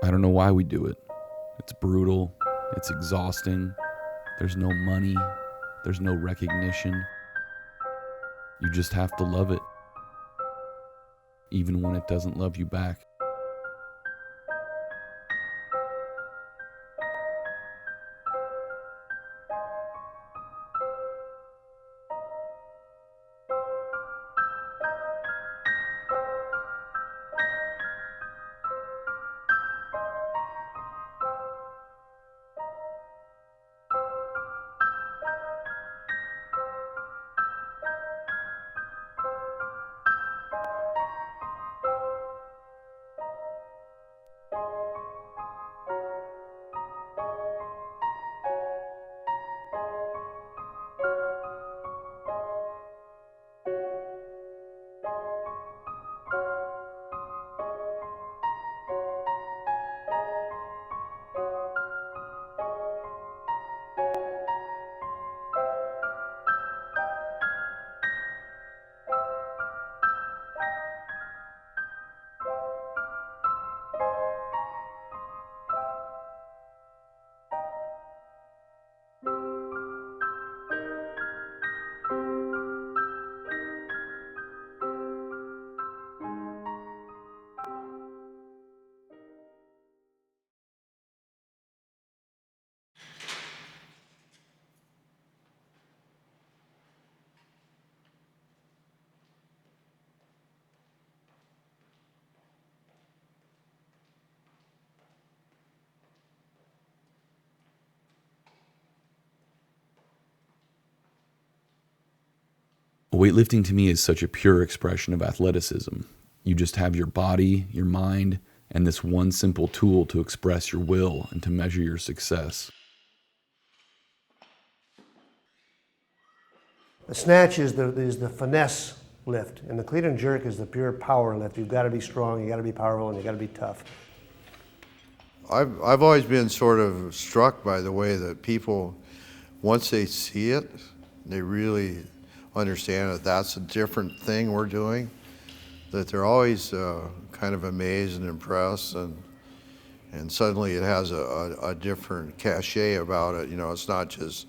I don't know why we do it. It's brutal. It's exhausting. There's no money. There's no recognition. You just have to love it, even when it doesn't love you back. Weightlifting to me is such a pure expression of athleticism. You just have your body, your mind, and this one simple tool to express your will and to measure your success. The snatch is the finesse lift, and the clean and jerk is the pure power lift. You've got to be strong, you got to be powerful, and you got to be tough. I've always been sort of struck by the way that people, once they see it, they really understand that that's a different thing we're doing, that they're always kind of amazed and impressed, and suddenly it has a different cachet about it. You know, it's not just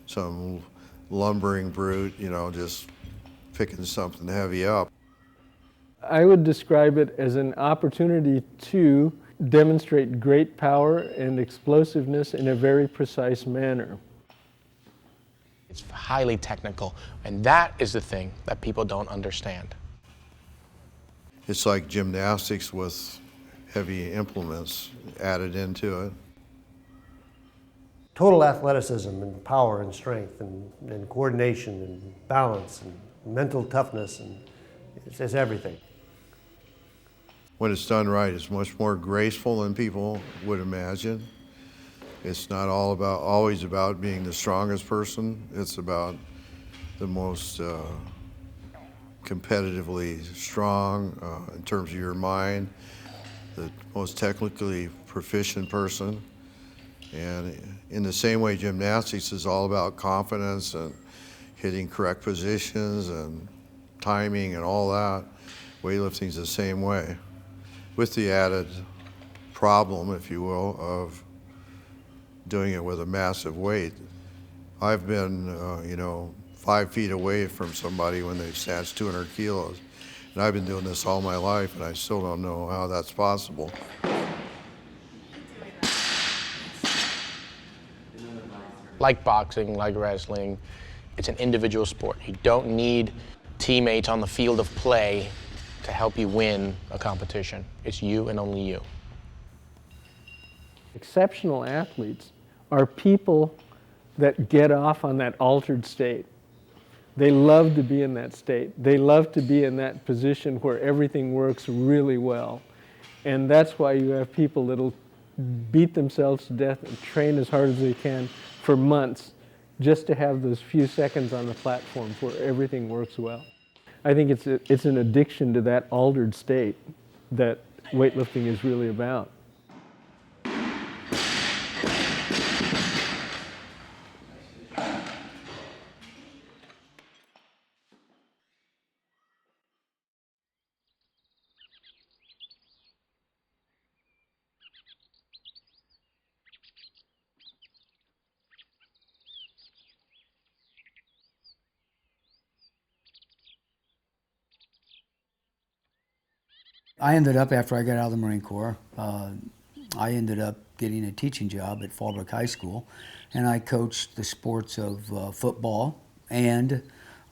some lumbering brute, you know, just picking something heavy up. I would describe it as an opportunity to demonstrate great power and explosiveness in a very precise manner. It's highly technical, and that is the thing that people don't understand. It's like gymnastics with heavy implements added into it. Total athleticism and power and strength and coordination and balance and mental toughness, and it's everything. When it's done right, it's much more graceful than people would imagine. It's not always about being the strongest person. It's about the most competitively strong in terms of your mind, the most technically proficient person. And in the same way, gymnastics is all about confidence and hitting correct positions and timing and all that. Weightlifting is the same way, with the added problem, if you will, of doing it with a massive weight. I've been, 5 feet away from somebody when they've snatched 200 kilos. And I've been doing this all my life, and I still don't know how that's possible. Like boxing, like wrestling, it's an individual sport. You don't need teammates on the field of play to help you win a competition. It's you and only you. Exceptional athletes are people that get off on that altered state. They love to be in that state. They love to be in that position where everything works really well. And that's why you have people that'll beat themselves to death and train as hard as they can for months just to have those few seconds on the platform where everything works well. I think it's an addiction to that altered state that weightlifting is really about. I ended up, after I got out of the Marine Corps, I ended up getting a teaching job at Fallbrook High School, and I coached the sports of football, and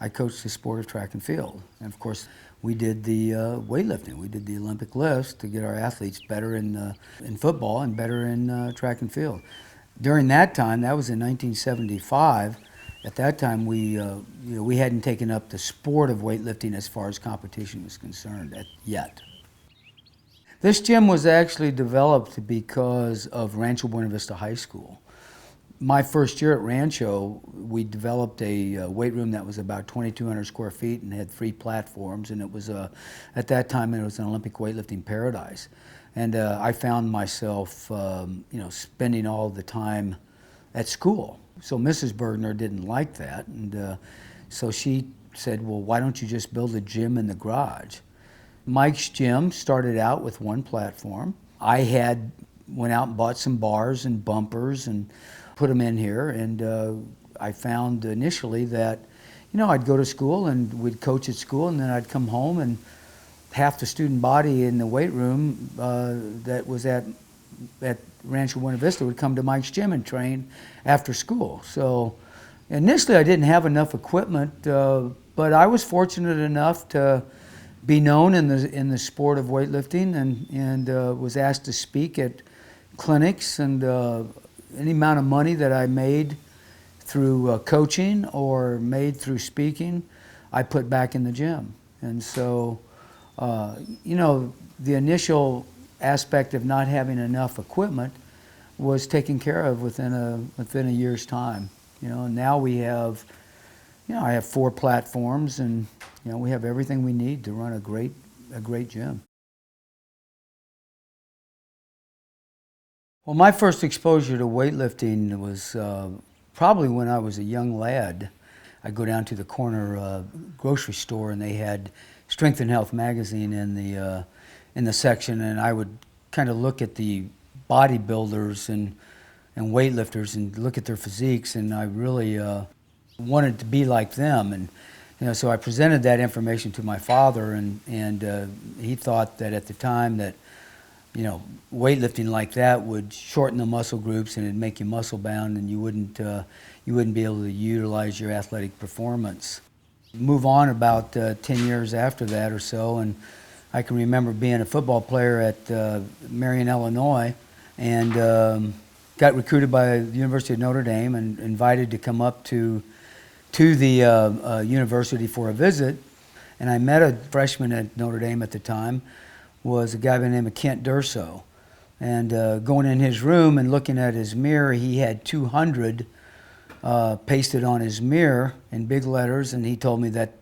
I coached the sport of track and field. And of course, we did the weightlifting. We did the Olympic lifts to get our athletes better in football and better in track and field. During that time, that was in 1975. At that time, we hadn't taken up the sport of weightlifting as far as competition was concerned yet. This gym was actually developed because of Rancho Buena Vista High School. My first year at Rancho, we developed a weight room that was about 2,200 square feet and had 3 platforms, and it was at that time it was an Olympic weightlifting paradise. And I found myself, spending all the time at school. So Mrs. Burgener didn't like that, and so she said, "Well, why don't you just build a gym in the garage?" Mike's gym started out with 1 platform. I went out and bought some bars and bumpers and put them in here, and I found initially that, I'd go to school and we'd coach at school, and then I'd come home and half the student body in the weight room that was at Rancho Buena Vista would come to Mike's gym and train after school. So initially I didn't have enough equipment, but I was fortunate enough to be known in the sport of weightlifting, and was asked to speak at clinics, and any amount of money that I made through coaching or made through speaking, I put back in the gym. And so, the initial aspect of not having enough equipment was taken care of within a year's time. And now we have, I have 4 platforms, and we have everything we need to run a great gym. Well, my first exposure to weightlifting was probably when I was a young lad. I'd go down to the corner grocery store, and they had Strength and Health magazine in the section, and I would kind of look at the bodybuilders and weightlifters and look at their physiques, and I really wanted to be like them. And so I presented that information to my father, and he thought that at the time that weightlifting like that would shorten the muscle groups and it'd make you muscle bound, and you wouldn't be able to utilize your athletic performance. Move on about 10 years after that or so, and I can remember being a football player at Marion, Illinois, and got recruited by the University of Notre Dame and invited to come up to the university for a visit. And I met a freshman at Notre Dame at the time, was a guy by the name of Kent Durso. And going in his room and looking at his mirror, he had 200 pasted on his mirror in big letters, and he told me that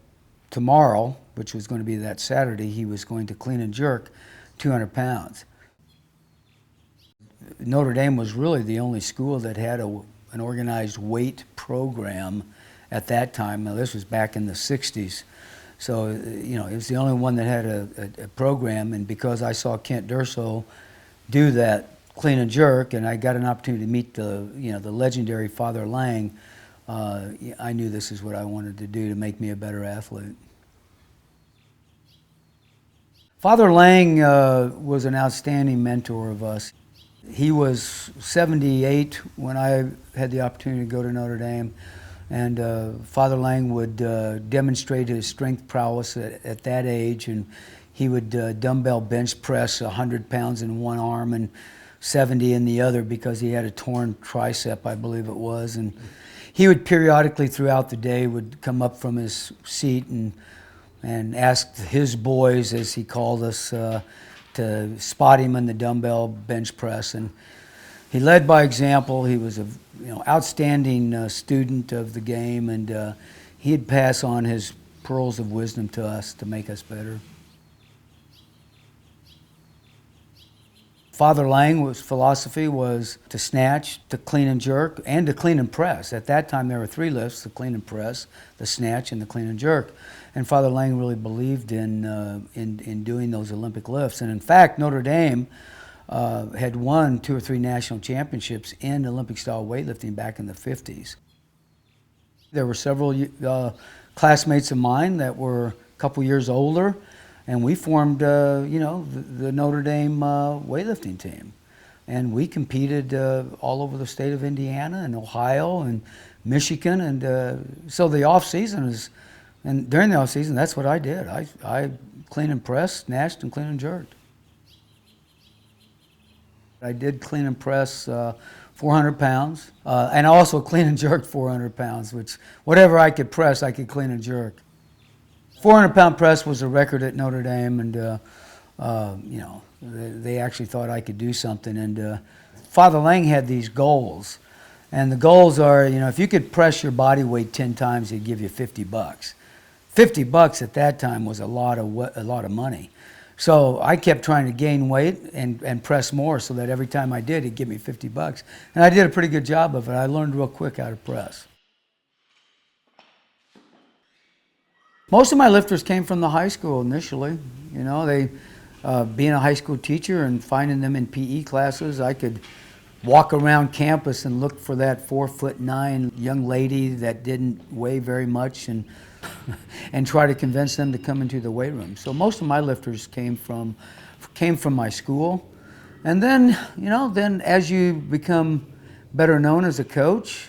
tomorrow, which was going to be that Saturday, he was going to clean and jerk 200 pounds. Notre Dame was really the only school that had an organized weight program at that time. Now, this was back in the 60s. So, it was the only one that had a program, and because I saw Kent Durso do that clean and jerk, and I got an opportunity to meet the legendary Father Lang, I knew this is what I wanted to do to make me a better athlete. Father Lang was an outstanding mentor of us. He was 78 when I had the opportunity to go to Notre Dame, and Father Lang would demonstrate his strength prowess at that age, and he would dumbbell bench press 100 pounds in one arm and 70 in the other because he had a torn tricep, I believe it was. And he would periodically throughout the day would come up from his seat and ask his boys, as he called us, to spot him in the dumbbell bench press. And he led by example. He was a outstanding student of the game, and he'd pass on his pearls of wisdom to us to make us better. Father Lang's philosophy was to snatch, to clean and jerk, and to clean and press. At that time, there were 3 lifts: the clean and press, the snatch, and the clean and jerk. And Father Lang really believed in doing those Olympic lifts. And in fact, Notre Dame had won 2 or 3 national championships in Olympic-style weightlifting back in the 50s. There were several classmates of mine that were a couple years older, And we formed, the Notre Dame weightlifting team. And we competed all over the state of Indiana and Ohio and Michigan. And so the off season and during the off season, that's what I did. I clean and press, snatched, and clean and jerked. I did clean and press 400 pounds, and also clean and jerk 400 pounds, which whatever I could press, I could clean and jerk. 400-pound press was a record at Notre Dame, and they actually thought I could do something. And Father Lang had these goals, and the goals are, if you could press your body weight 10 times, he'd give you $50. $50 at that time was a lot of money. So I kept trying to gain weight and press more, so that every time I did, he'd give me $50. And I did a pretty good job of it. I learned real quick how to press. Most of my lifters came from the high school initially. Being a high school teacher and finding them in PE classes, I could walk around campus and look for that 4'9" young lady that didn't weigh very much and try to convince them to come into the weight room. So most of my lifters came from my school. And then, then as you become better known as a coach,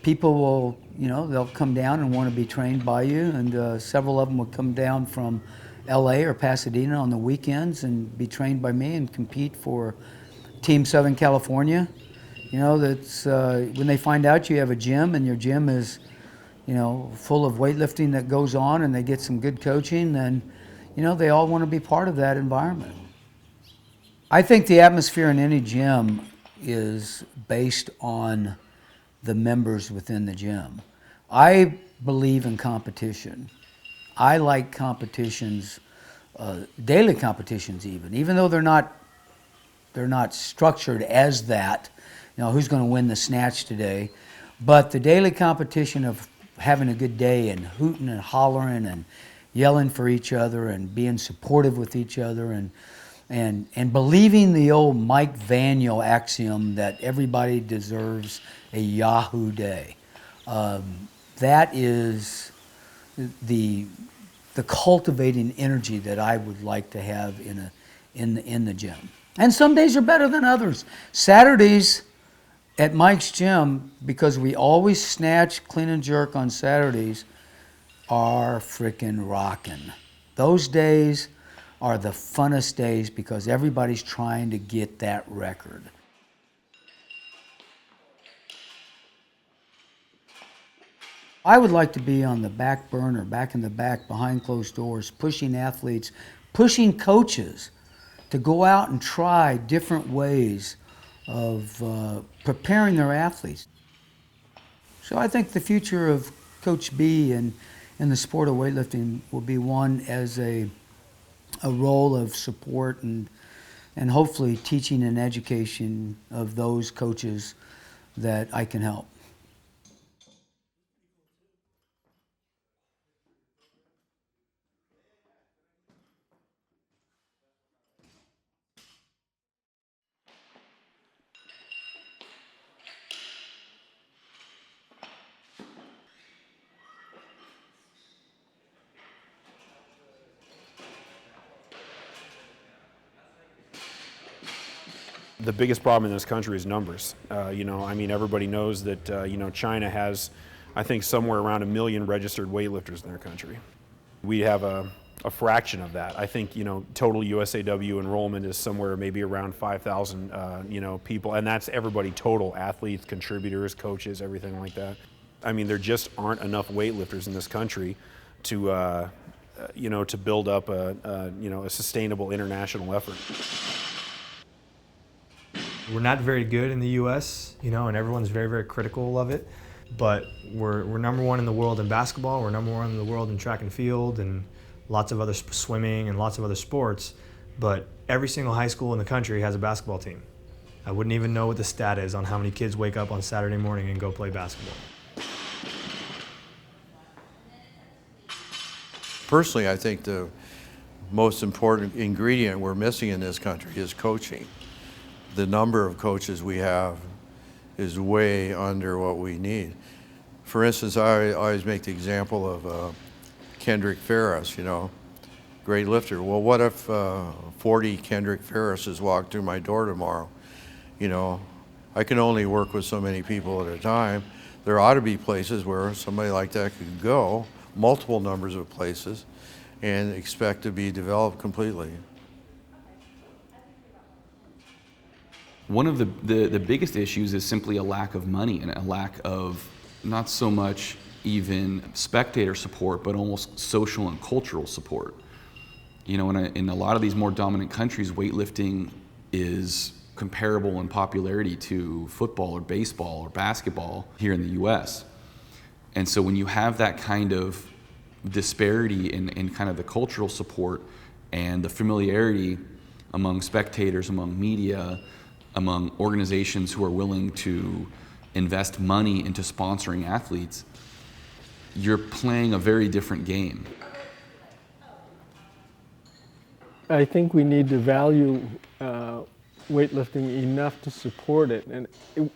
people will, they'll come down and want to be trained by you. And several of them would come down from LA or Pasadena on the weekends and be trained by me and compete for Team Southern California. That's when they find out you have a gym and your gym is, full of weightlifting that goes on, and they get some good coaching, then, they all want to be part of that environment. I think the atmosphere in any gym is based on the members within the gym. I believe in competition. I like competitions, daily competitions even though they're not structured as that, who's going to win the snatch today, but the daily competition of having a good day and hooting and hollering and yelling for each other and being supportive with each other and believing the old Mike Vaniel axiom that everybody deserves a Yahoo day. That is the cultivating energy that I would like to have in the gym. And some days are better than others. Saturdays at Mike's gym, because we always snatch, clean and jerk on Saturdays, are frickin' rockin'. Those days are the funnest days because everybody's trying to get that record. I would like to be on the back burner, back in the back, behind closed doors, pushing athletes, pushing coaches to go out and try different ways of preparing their athletes. So I think the future of Coach B in the sport of weightlifting will be one as a role of support and hopefully teaching and education of those coaches that I can help. The biggest problem in this country is numbers. Everybody knows that, China has, I think, somewhere around 1 million registered weightlifters in their country. We have a fraction of that. I think, total USAW enrollment is somewhere maybe around 5,000, people, and that's everybody total, athletes, contributors, coaches, everything like that. There just aren't enough weightlifters in this country to build up a sustainable international effort. We're not very good in the U.S., and everyone's very, very critical of it. But we're number one in the world in basketball. We're number one in the world in track and field and lots of other swimming and lots of other sports. But every single high school in the country has a basketball team. I wouldn't even know what the stat is on how many kids wake up on Saturday morning and go play basketball. Personally, I think the most important ingredient we're missing in this country is coaching. The number of coaches we have is way under what we need. For instance, I always make the example of Kendrick Ferris, great lifter. Well, what if 40 Kendrick Ferrises walked through my door tomorrow? You know, I can only work with so many people at a time. There ought to be places where somebody like that could go, multiple numbers of places, and expect to be developed completely. One of the biggest issues is simply a lack of money and a lack of not so much even spectator support, but almost social and cultural support. You know, in a lot of these more dominant countries, weightlifting is comparable in popularity to football or baseball or basketball here in the US. And so when you have that kind of disparity in kind of the cultural support and the familiarity among spectators, among media, among organizations who are willing to invest money into sponsoring athletes, you're playing a very different game. I think we need to value weightlifting enough to support it. And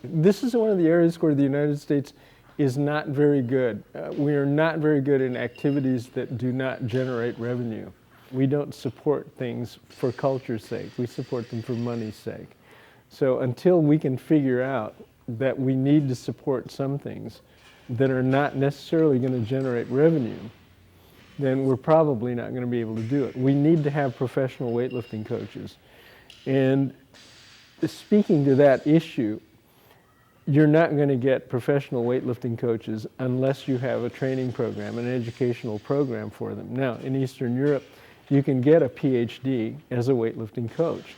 this is one of the areas where the United States is not very good. We are not very good in activities that do not generate revenue. We don't support things for culture's sake. We support them for money's sake. So until we can figure out that we need to support some things that are not necessarily going to generate revenue, then we're probably not going to be able to do it. We need to have professional weightlifting coaches. And speaking to that issue, you're not going to get professional weightlifting coaches unless you have a training program, an educational program for them. Now, in Eastern Europe, you can get a PhD as a weightlifting coach.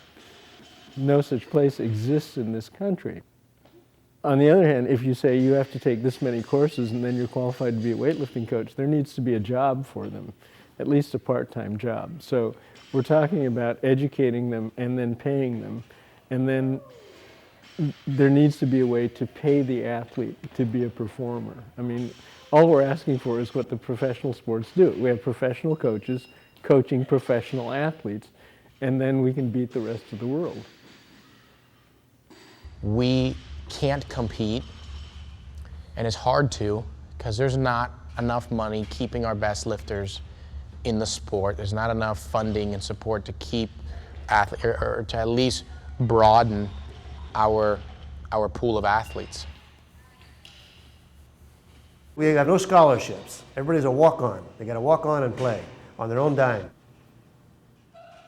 No such place exists in this country. On the other hand, if you say you have to take this many courses and then you're qualified to be a weightlifting coach, there needs to be a job for them, at least a part-time job. So we're talking about educating them and then paying them. And then there needs to be a way to pay the athlete to be a performer. I mean, all we're asking for is what the professional sports do. We have professional coaches coaching professional athletes, and then we can beat the rest of the world. We can't compete, and it's hard to, because there's not enough money keeping our best lifters in the sport. There's not enough funding and support to keep or to at least broaden our pool of athletes. We have no scholarships. Everybody's a walk-on. They got to walk on and play on their own dime.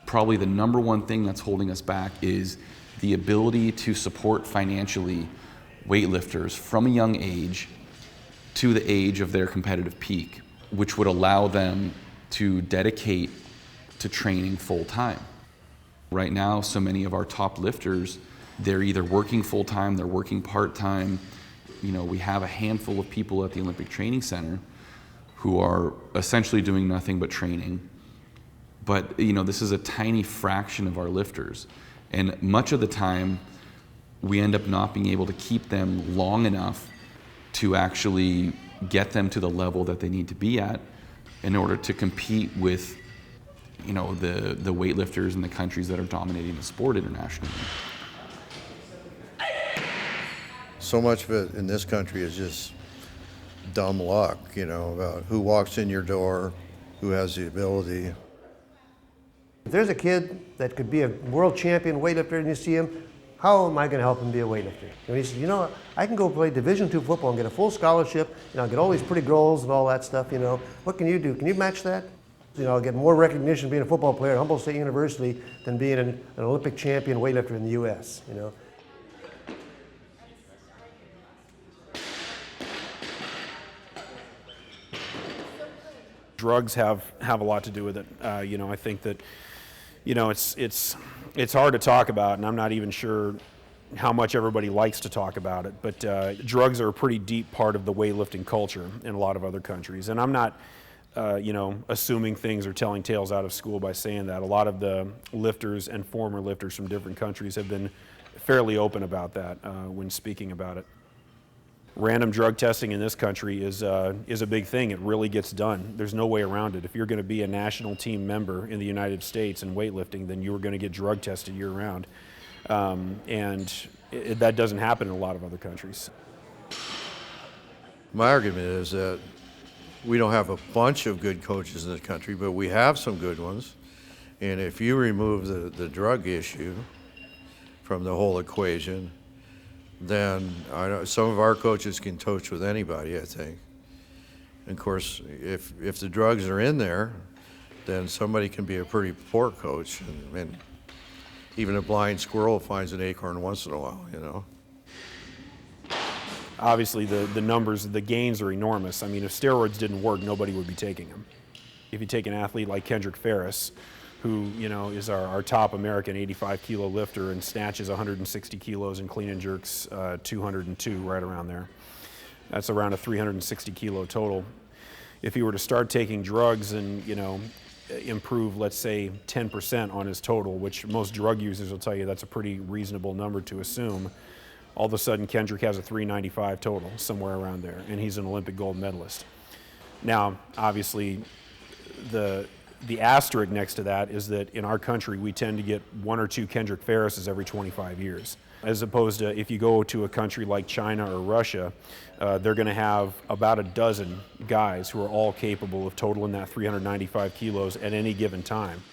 Probably the number one thing that's holding us back is the ability to support financially weightlifters from a young age to the age of their competitive peak, which would allow them to dedicate to training full time. Right now, so many of our top lifters, they're either working full time, they're working part time. You know, we have a handful of people at the Olympic Training Center who are essentially doing nothing but training. But, you know, this is a tiny fraction of our lifters. And much of the time, we end up not being able to keep them long enough to actually get them to the level that they need to be at in order to compete with, you know, the weightlifters in the countries that are dominating the sport internationally. So much of it in this country is just dumb luck, you know, about who walks in your door, who has the ability. If there's a kid that could be a world champion weightlifter and you see him, how am I going to help him be a weightlifter? And he says, you know, I can go play Division II football and get a full scholarship, and I'll get all these pretty goals and all that stuff, you know. What can you do? Can you match that? You know, I'll get more recognition being a football player at Humboldt State University than being an Olympic champion weightlifter in the U.S., you know. Drugs have a lot to do with it. You know, I think that, you know, it's hard to talk about, and I'm not even sure how much everybody likes to talk about it. But drugs are a pretty deep part of the weightlifting culture in a lot of other countries. And I'm not, you know, assuming things or telling tales out of school by saying that. A lot of the lifters and former lifters from different countries have been fairly open about that when speaking about it. Random drug testing in this country is a big thing. It really gets done. There's no way around it. If you're going to be a national team member in the United States in weightlifting, then you're going to get drug tested year-round. And that doesn't happen in a lot of other countries. My argument is that We don't have a bunch of good coaches in the country, but we have some good ones. And if you remove the drug issue from the whole equation, then I know some of our coaches can coach with anybody, I think. And of course, if the drugs are in there, then somebody can be a pretty poor coach, and even a blind squirrel finds an acorn once in a while, you know. Obviously, the numbers, the gains are enormous. I mean, if steroids didn't work, nobody would be taking them. If you take an athlete like Kendrick Ferris, who, you know, is our top American 85-kilo lifter and snatches 160 kilos and clean and jerks 202, right around there. That's around a 360-kilo total. If he were to start taking drugs and, you know, improve, let's say, 10% on his total, which most drug users will tell you that's a pretty reasonable number to assume, all of a sudden Kendrick has a 395 total, somewhere around there, and he's an Olympic gold medalist. Now, obviously, the asterisk next to that is that in our country we tend to get 1 or 2 Kendrick Ferrises every 25 years. As opposed to if you go to a country like China or Russia, they're going to have about a dozen guys who are all capable of totaling that 395 kilos at any given time.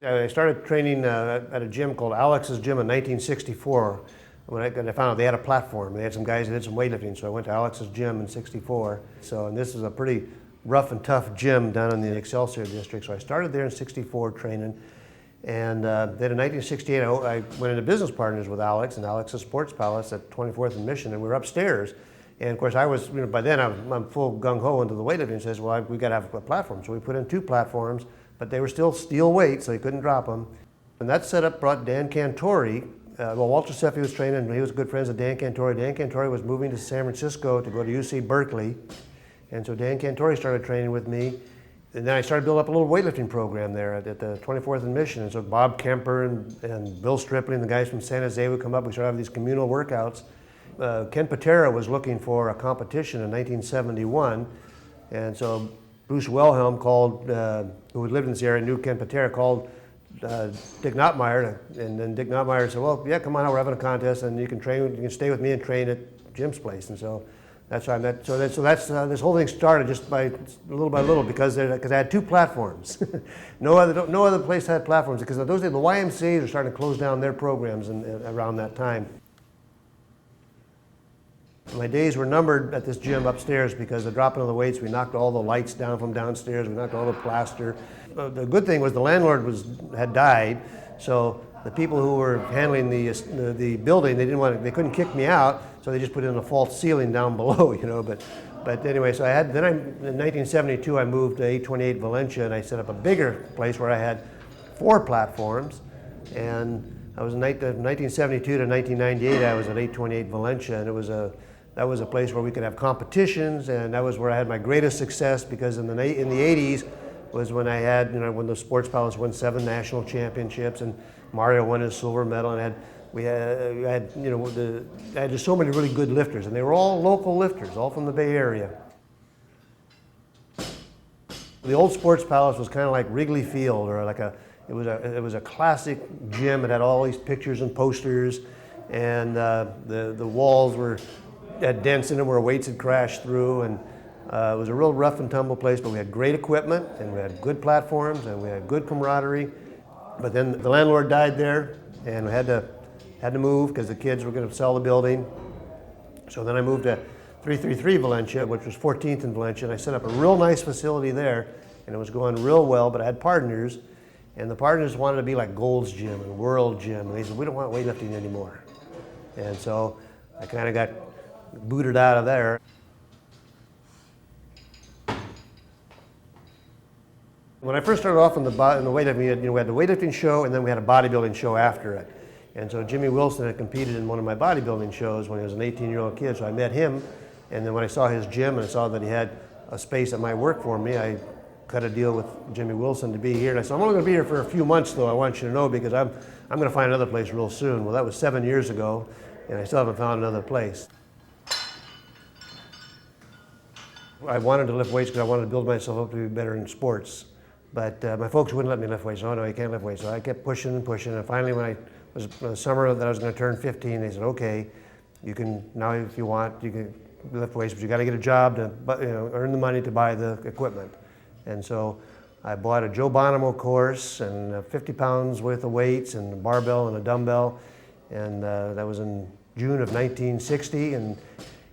I started training at a gym called Alex's Gym in 1964. When I found out they had a platform. They had some guys that did some weightlifting, so I went to Alex's Gym in '64. And this is a pretty rough and tough gym down in the Excelsior district. So I started there in '64 training. And then in 1968, I went into business partners with Alex and Alex's Sports Palace at 24th and Mission, and we were upstairs. And of course, I was, by then I'm full gung-ho into the weightlifting, and says, well, we got to have a platform. So we put in 2 platforms, but they were still steel weights, so you couldn't drop them. And that setup brought Dan Cantori. Walter Seffi was training, and he was good friends with Dan Cantori. Dan Cantori was moving to San Francisco to go to UC Berkeley. And so Dan Cantori started training with me. And then I started building up a little weightlifting program there at the 24th and Mission. And so Bob Kemper and Bill Stripling, the guys from San Jose would come up. We started having these communal workouts. Ken Patera was looking for a competition in 1971. And so Bruce Wilhelm called, who lived in this area, knew Ken Patera, called Dick Nottmeyer, and then Dick Nottmeyer said, well, yeah, come on out, we're having a contest, and you can stay with me and train at Jim's place. And so that's how I met. So that's this whole thing started just by little because I had 2 platforms. no other place had platforms, because in those days the YMCA's were starting to close down their programs around that time. My days were numbered at this gym upstairs because the dropping of the weights, we knocked all the lights down from downstairs, we knocked all the plaster. The good thing was the landlord had died, so the people who were handling the building, they couldn't kick me out, so they just put in a false ceiling down below, you know. But anyway, so in 1972 I moved to 828 Valencia, and I set up a bigger place where I had 4 platforms, and I was in 1972 to 1998 I was at 828 Valencia, and that was a place where we could have competitions, and that was where I had my greatest success, because in the 80s was when I had, when the Sports Palace won 7 national championships, and Mario won his silver medal, and I had just so many really good lifters, and they were all local lifters, all from the Bay Area. The old Sports Palace was kind of like Wrigley Field, or it was a classic gym. It had all these pictures and posters, and the walls had dents in them where weights had crashed through, and it was a real rough and tumble place, but we had great equipment, and we had good platforms, and we had good camaraderie. But then the landlord died there, and we had to move because the kids were going to sell the building. So then I moved to 333 Valencia, which was 14th in Valencia, and I set up a real nice facility there, and it was going real well, but I had partners, and the partners wanted to be like Gold's Gym and World Gym, and they said, we don't want weightlifting anymore. And so I kind of got booted out of there. When I first started off in the weightlifting, we had the weightlifting show, and then we had a bodybuilding show after it. And so Jimmy Wilson had competed in one of my bodybuilding shows when he was an 18-year-old kid, so I met him, and then when I saw his gym and I saw that he had a space that might work for me, I cut a deal with Jimmy Wilson to be here. And I said, I'm only going to be here for a few months, though, I want you to know, because I'm going to find another place real soon. Well, that was 7 years ago, and I still haven't found another place. I wanted to lift weights because I wanted to build myself up to be better in sports. But my folks wouldn't let me lift weights. Oh, no, you can't lift weights. So I kept pushing and pushing. And finally, when I was the summer that I was going to turn 15, they said, okay, you can, now if you want, you can lift weights, but you got to get a job to earn the money to buy the equipment. And so I bought a Joe Bonomo course and 50 pounds worth of weights and a barbell and a dumbbell. And that was in June of 1960. And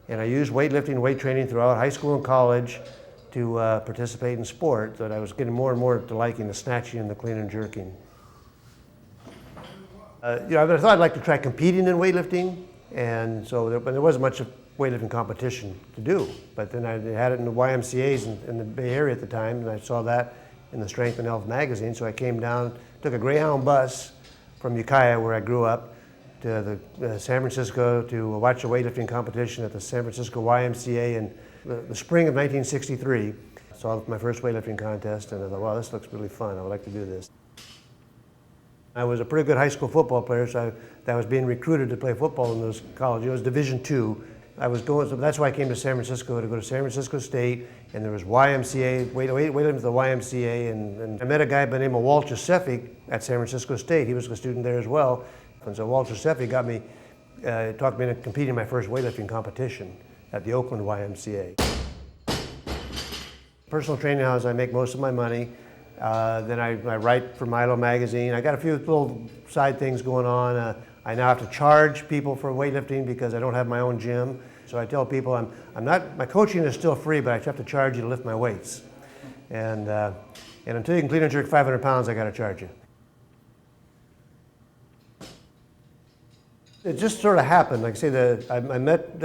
I used weightlifting, weight training throughout high school and college to participate in sport. But I was getting more and more to liking the snatching and the clean and jerking. I thought I'd like to try competing in weightlifting. And so there wasn't much weightlifting competition to do. But then I had it in the YMCA's in the Bay Area at the time, and I saw that in the Strength and Health magazine. So I came down, took a Greyhound bus from Ukiah, where I grew up, to San Francisco to watch a weightlifting competition at the San Francisco YMCA in the spring of 1963. Saw my first weightlifting contest, and I thought, wow, this looks really fun. I would like to do this. I was a pretty good high school football player, so I was being recruited to play football in those colleges. It was Division II. I was going, so that's why I came to San Francisco, to go to San Francisco State, and there was YMCA, weightlifting to the YMCA, and I met a guy by the name of Walt Giuseppe at San Francisco State. He was a student there as well, and so Walt Giuseppe got me, talked me into competing in my first weightlifting competition at the Oakland YMCA. Personal training house, I make most of my money. Then I write for Milo magazine. I got a few little side things going on. I now have to charge people for weightlifting because I don't have my own gym. So I tell people I'm not, my coaching is still free, but I have to charge you to lift my weights. And until you can clean and jerk 500 pounds, I got to charge you. It just sort of happened. Like I say, I met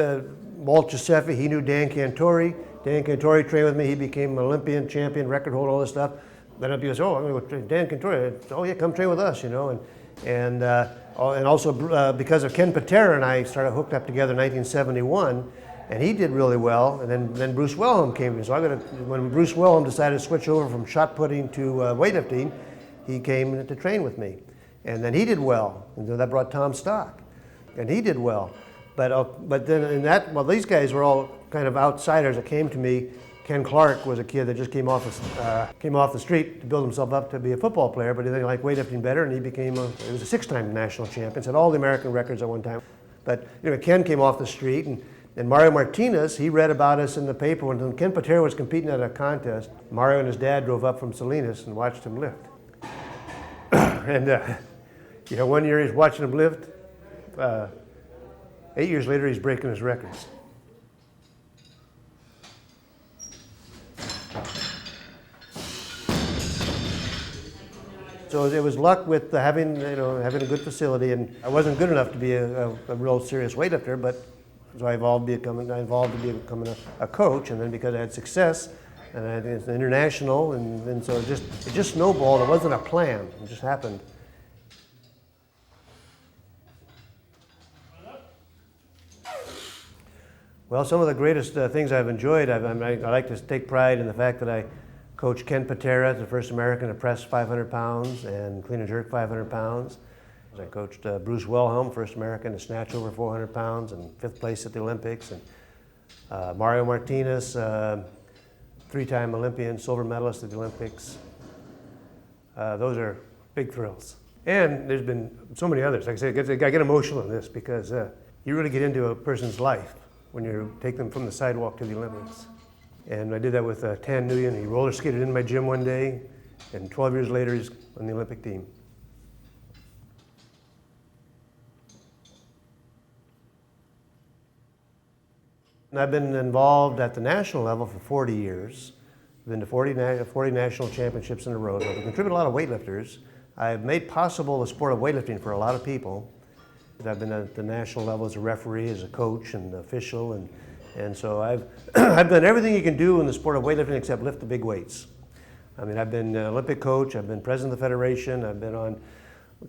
Walt Giuseppe. He knew Dan Cantori. Dan Cantori trained with me. He became an Olympian, champion, record holder, all this stuff. Then people goes, oh, I'm going to go train Dan Cantori. Oh yeah, come train with us, And also because of Ken Patera and I started hooked up together in 1971, and he did really well. And then Bruce Wellham came in. So when Bruce Wellham decided to switch over from shot putting to weightlifting, he came to train with me. And then he did well. And so that brought Tom Stock, and he did well. But then these guys were all kind of outsiders that came to me. Ken Clark was a kid that just came off the street to build himself up to be a football player, but he liked weightlifting better, and he was a 6-time national champion, set all the American records at one time. But Ken came off the street, and Mario Martinez, he read about us in the paper when Ken Patera was competing at a contest. Mario and his dad drove up from Salinas and watched him lift. And 1 year he's watching him lift. 8 years later, he's breaking his records. So it was luck with having a good facility, and I wasn't good enough to be a real serious weightlifter, but so I evolved to becoming a coach, and then because I had success, and it's international, and so it just snowballed. It wasn't a plan; it just happened. Well, some of the greatest things I've enjoyed, I like to take pride in the fact that I coached Ken Patera, the first American to press 500 pounds and clean and jerk 500 pounds. I coached Bruce Wellham, first American to snatch over 400 pounds and 5th place at the Olympics. And Mario Martinez, 3-time Olympian, silver medalist at the Olympics. Those are big thrills. And there's been so many others. Like I said, I get emotional in this because you really get into a person's life when you take them from the sidewalk to the Olympics. And I did that with Tan Nguyen. He roller skated in my gym one day, and 12 years later, he's on the Olympic team. And I've been involved at the national level for 40 years. I've been to 40 national championships in a row. I've contributed a lot of weightlifters. I've made possible the sport of weightlifting for a lot of people. I've been at the national level as a referee, as a coach, and official, and so I've done everything you can do in the sport of weightlifting except lift the big weights. I mean, I've been Olympic coach, I've been president of the federation, I've been on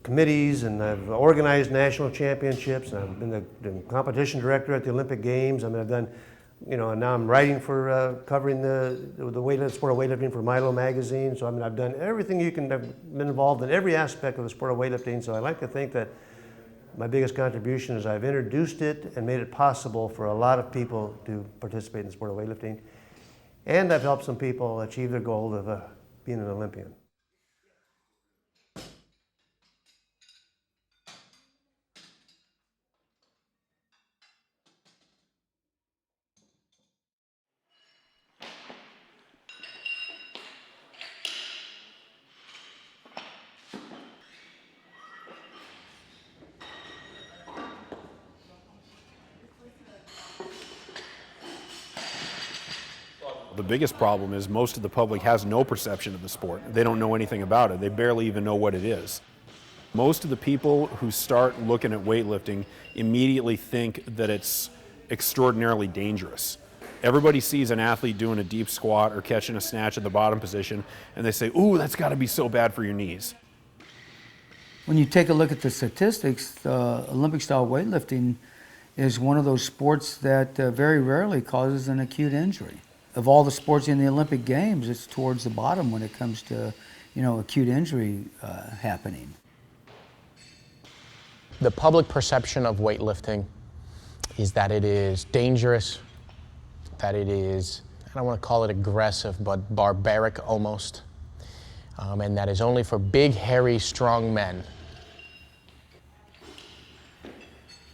committees, and I've organized national championships, and I've been the competition director at the Olympic Games. I mean, I've done You know, and now I'm writing for covering the sport of weightlifting for Milo magazine. So I mean, I've done everything you can. I've been involved in every aspect of the sport of weightlifting. So I like to think that my biggest contribution is I've introduced it and made it possible for a lot of people to participate in the sport of weightlifting, and I've helped some people achieve their goal of being an Olympian. The biggest problem is most of the public has no perception of the sport. They don't know anything about it. They barely even know what it is. Most of the people who start looking at weightlifting immediately think that it's extraordinarily dangerous. Everybody sees an athlete doing a deep squat or catching a snatch at the bottom position, and they say, ooh, that's got to be so bad for your knees. When you take a look at the statistics, Olympic-style weightlifting is one of those sports that very rarely causes an acute injury. Of all the sports in the Olympic Games, it's towards the bottom when it comes to, acute injury happening. The public perception of weightlifting is that it is dangerous, that it is, I don't want to call it aggressive, but barbaric almost, and that is only for big, hairy, strong men.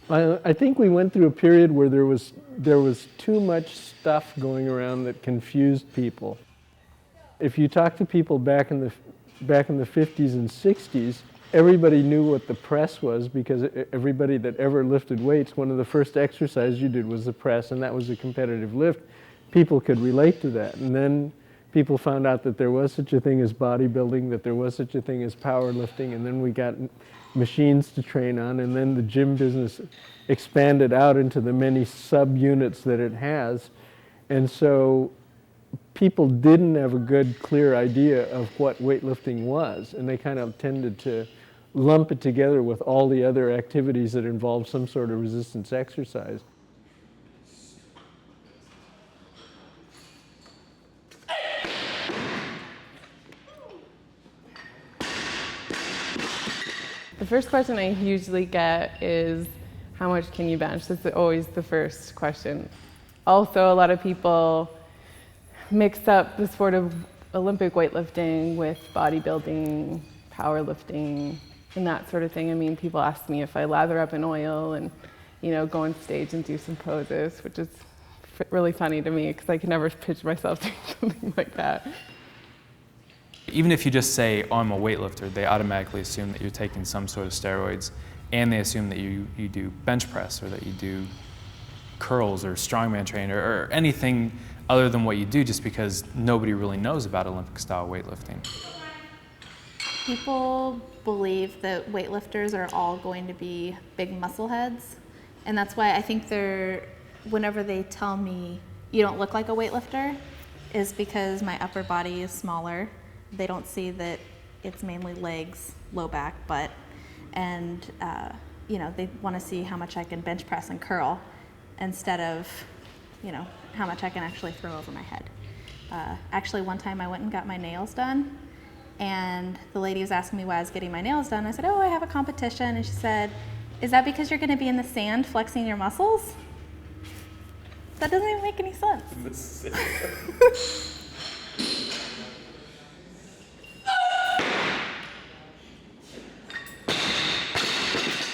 I think we went through a period where there was too much stuff going around that confused people. If you talk to people back in the 50s and 60s, everybody knew what the press was, because everybody that ever lifted weights, one of the first exercises you did was the press, and that was a competitive lift. People could relate to that. And then people found out that there was such a thing as bodybuilding, that there was such a thing as powerlifting, and then we got machines to train on, and then the gym business expanded out into the many subunits that it has. And so people didn't have a good, clear idea of what weightlifting was, and they kind of tended to lump it together with all the other activities that involve some sort of resistance exercise. The first question I usually get is, how much can you bench? That's always the first question. Also, a lot of people mix up the sport of Olympic weightlifting with bodybuilding, powerlifting, and that sort of thing. I mean, people ask me if I lather up in oil and, go on stage and do some poses, which is really funny to me because I can never picture myself doing something like that. Even if you just say, oh, I'm a weightlifter, they automatically assume that you're taking some sort of steroids, and they assume that you do bench press, or that you do curls or strongman training, or anything other than what you do, just because nobody really knows about Olympic-style weightlifting. People believe that weightlifters are all going to be big muscle heads, and that's why I think whenever they tell me, you don't look like a weightlifter, is because my upper body is smaller. They don't see that it's mainly legs, low back, butt, and they want to see how much I can bench press and curl instead of, how much I can actually throw over my head. Actually, one time I went and got my nails done, and the lady was asking me why I was getting my nails done. I said, oh, I have a competition, and she said, is that because you're going to be in the sand flexing your muscles? That doesn't even make any sense.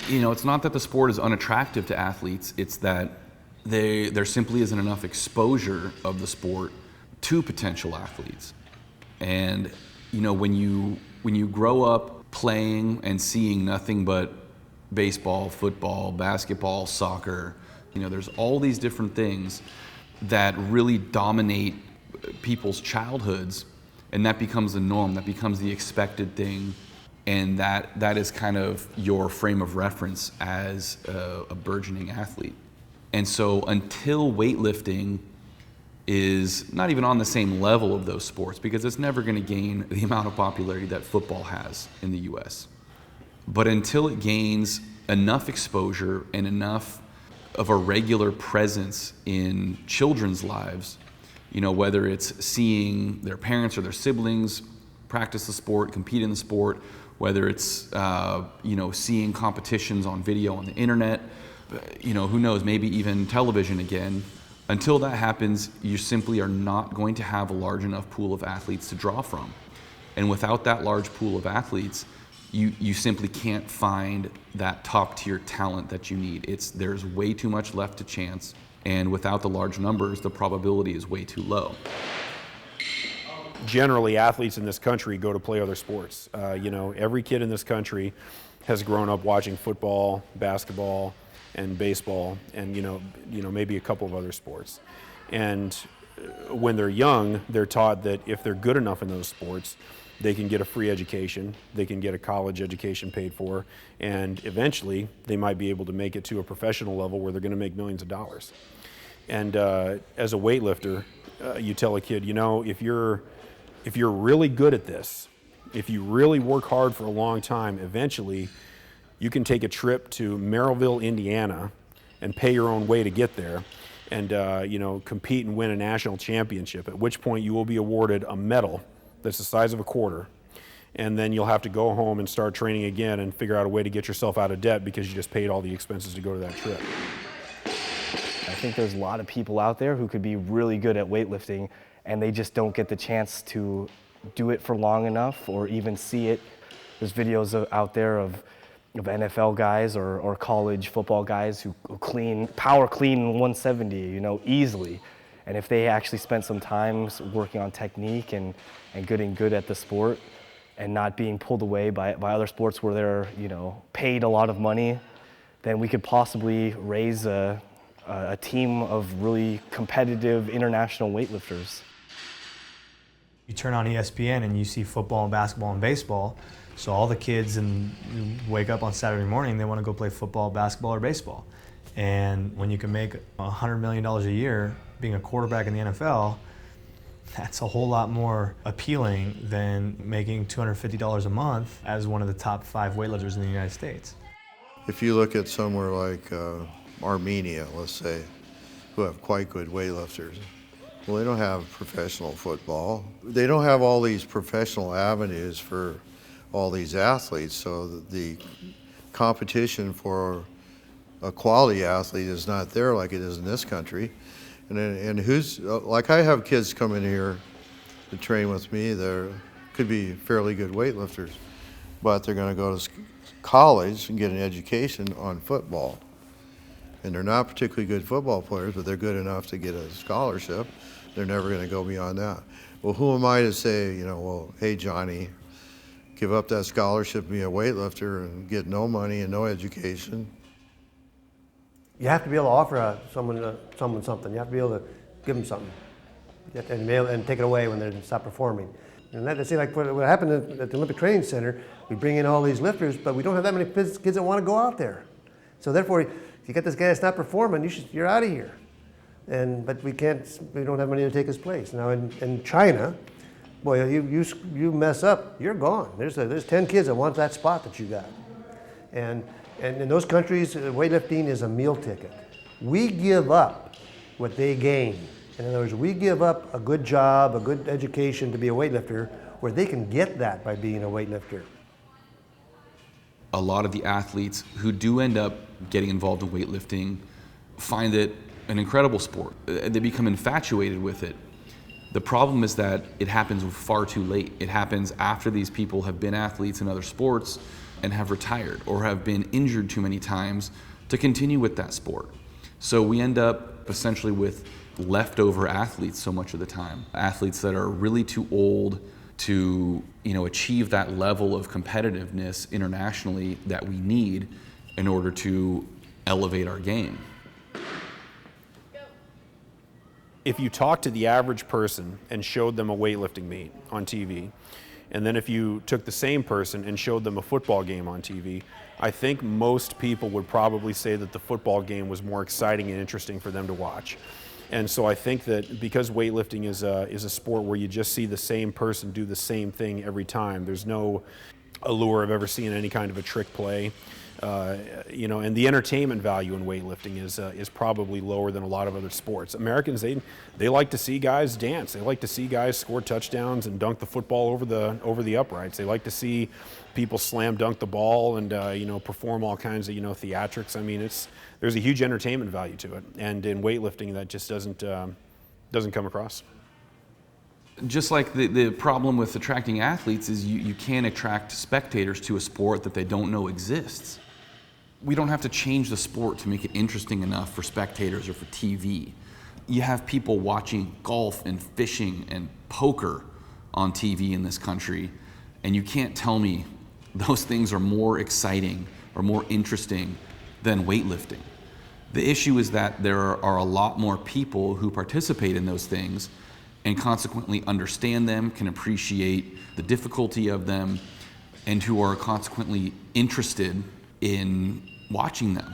It's not that the sport is unattractive to athletes, it's that there simply isn't enough exposure of the sport to potential athletes. And when you grow up playing and seeing nothing but baseball, football, basketball, soccer, there's all these different things that really dominate people's childhoods, and that becomes the norm, that becomes the expected thing. And that is kind of your frame of reference as a burgeoning athlete. And so until weightlifting is not even on the same level of those sports, because it's never going to gain the amount of popularity that football has in the US. But until it gains enough exposure and enough of a regular presence in children's lives, you know, whether it's seeing their parents or their siblings practice the sport, compete in the sport, whether it's, you know, seeing competitions on video on the internet, you know, who knows, maybe even television again. Until that happens, you simply are not going to have a large enough pool of athletes to draw from. And without that large pool of athletes, you simply can't find that top tier talent that you need. There's way too much left to chance, and without the large numbers, the probability is way too low. Generally, athletes in this country go to play other sports. You know, every kid in this country has grown up watching football, basketball, and baseball, and you know maybe a couple of other sports. And when they're young, they're taught that if they're good enough in those sports, they can get a free education, they can get a college education paid for, and eventually they might be able to make it to a professional level where they're going to make millions of dollars. And as a weightlifter, you tell a kid, you know, if you're really good at this, if you really work hard for a long time, eventually you can take a trip to Merrillville, Indiana, and pay your own way to get there, and you know, compete and win a national championship, at which point you will be awarded a medal that's the size of a quarter, and then you'll have to go home and start training again and figure out a way to get yourself out of debt because you just paid all the expenses to go to that trip. I think there's a lot of people out there who could be really good at weightlifting, and they just don't get the chance to do it for long enough or even see it. There's videos out there of NFL guys or college football guys who power clean 170, you know, easily. And if they actually spent some time working on technique and getting good at the sport and not being pulled away by other sports where they're, you know, paid a lot of money, then we could possibly raise a team of really competitive international weightlifters. You turn on ESPN and you see football and basketball and baseball. So all the kids wake up on Saturday morning, they want to go play football, basketball, or baseball. And when you can make $100 million a year being a quarterback in the NFL, that's a whole lot more appealing than making $250 a month as one of the top 5 weightlifters in the United States. If you look at somewhere like Armenia, let's say, who have quite good weightlifters, well, they don't have professional football. They don't have all these professional avenues for all these athletes, so the competition for a quality athlete is not there like it is in this country. And who's, like I have kids come in here to train with me that could be fairly good weightlifters, but they're going to go to college and get an education on football. And they're not particularly good football players, but they're good enough to get a scholarship. They're never going to go beyond that. Well, who am I to say, you know, well, hey, Johnny, give up that scholarship, be a weightlifter, and get no money and no education? You have to be able to offer someone something. You have to be able to give them something, and take it away when they stop performing. And that's like what happened at the Olympic Training Center. We bring in all these lifters, but we don't have that many kids that want to go out there. So therefore, if you got this guy that's not performing, you're out of here. But we don't have money to take his place. Now in China, boy, you mess up, you're gone. There's 10 kids that want that spot that you got. And in those countries, weightlifting is a meal ticket. We give up what they gain. In other words, we give up a good job, a good education to be a weightlifter, where they can get that by being a weightlifter. A lot of the athletes who do end up getting involved in weightlifting find it an incredible sport. They become infatuated with it. The problem is that it happens far too late. It happens after these people have been athletes in other sports and have retired or have been injured too many times to continue with that sport. So we end up essentially with leftover athletes so much of the time. Athletes that are really too old to, you know, achieve that level of competitiveness internationally that we need in order to elevate our game. If you talk to the average person and showed them a weightlifting meet on TV, and then if you took the same person and showed them a football game on TV, I think most people would probably say that the football game was more exciting and interesting for them to watch. And so I think that because weightlifting is a sport where you just see the same person do the same thing every time, there's no allure of ever seeing any kind of a trick play. You know, and the entertainment value in weightlifting is probably lower than a lot of other sports. Americans, they like to see guys dance. They like to see guys score touchdowns and dunk the football over the uprights. They like to see people slam dunk the ball and you know, perform all kinds of, you know, theatrics. I mean, there's a huge entertainment value to it, and in weightlifting that just doesn't come across. Just like the problem with attracting athletes is you can't attract spectators to a sport that they don't know exists. We don't have to change the sport to make it interesting enough for spectators or for TV. You have people watching golf and fishing and poker on TV in this country, and you can't tell me those things are more exciting or more interesting than weightlifting. The issue is that there are a lot more people who participate in those things and consequently understand them, can appreciate the difficulty of them, and who are consequently interested in watching them.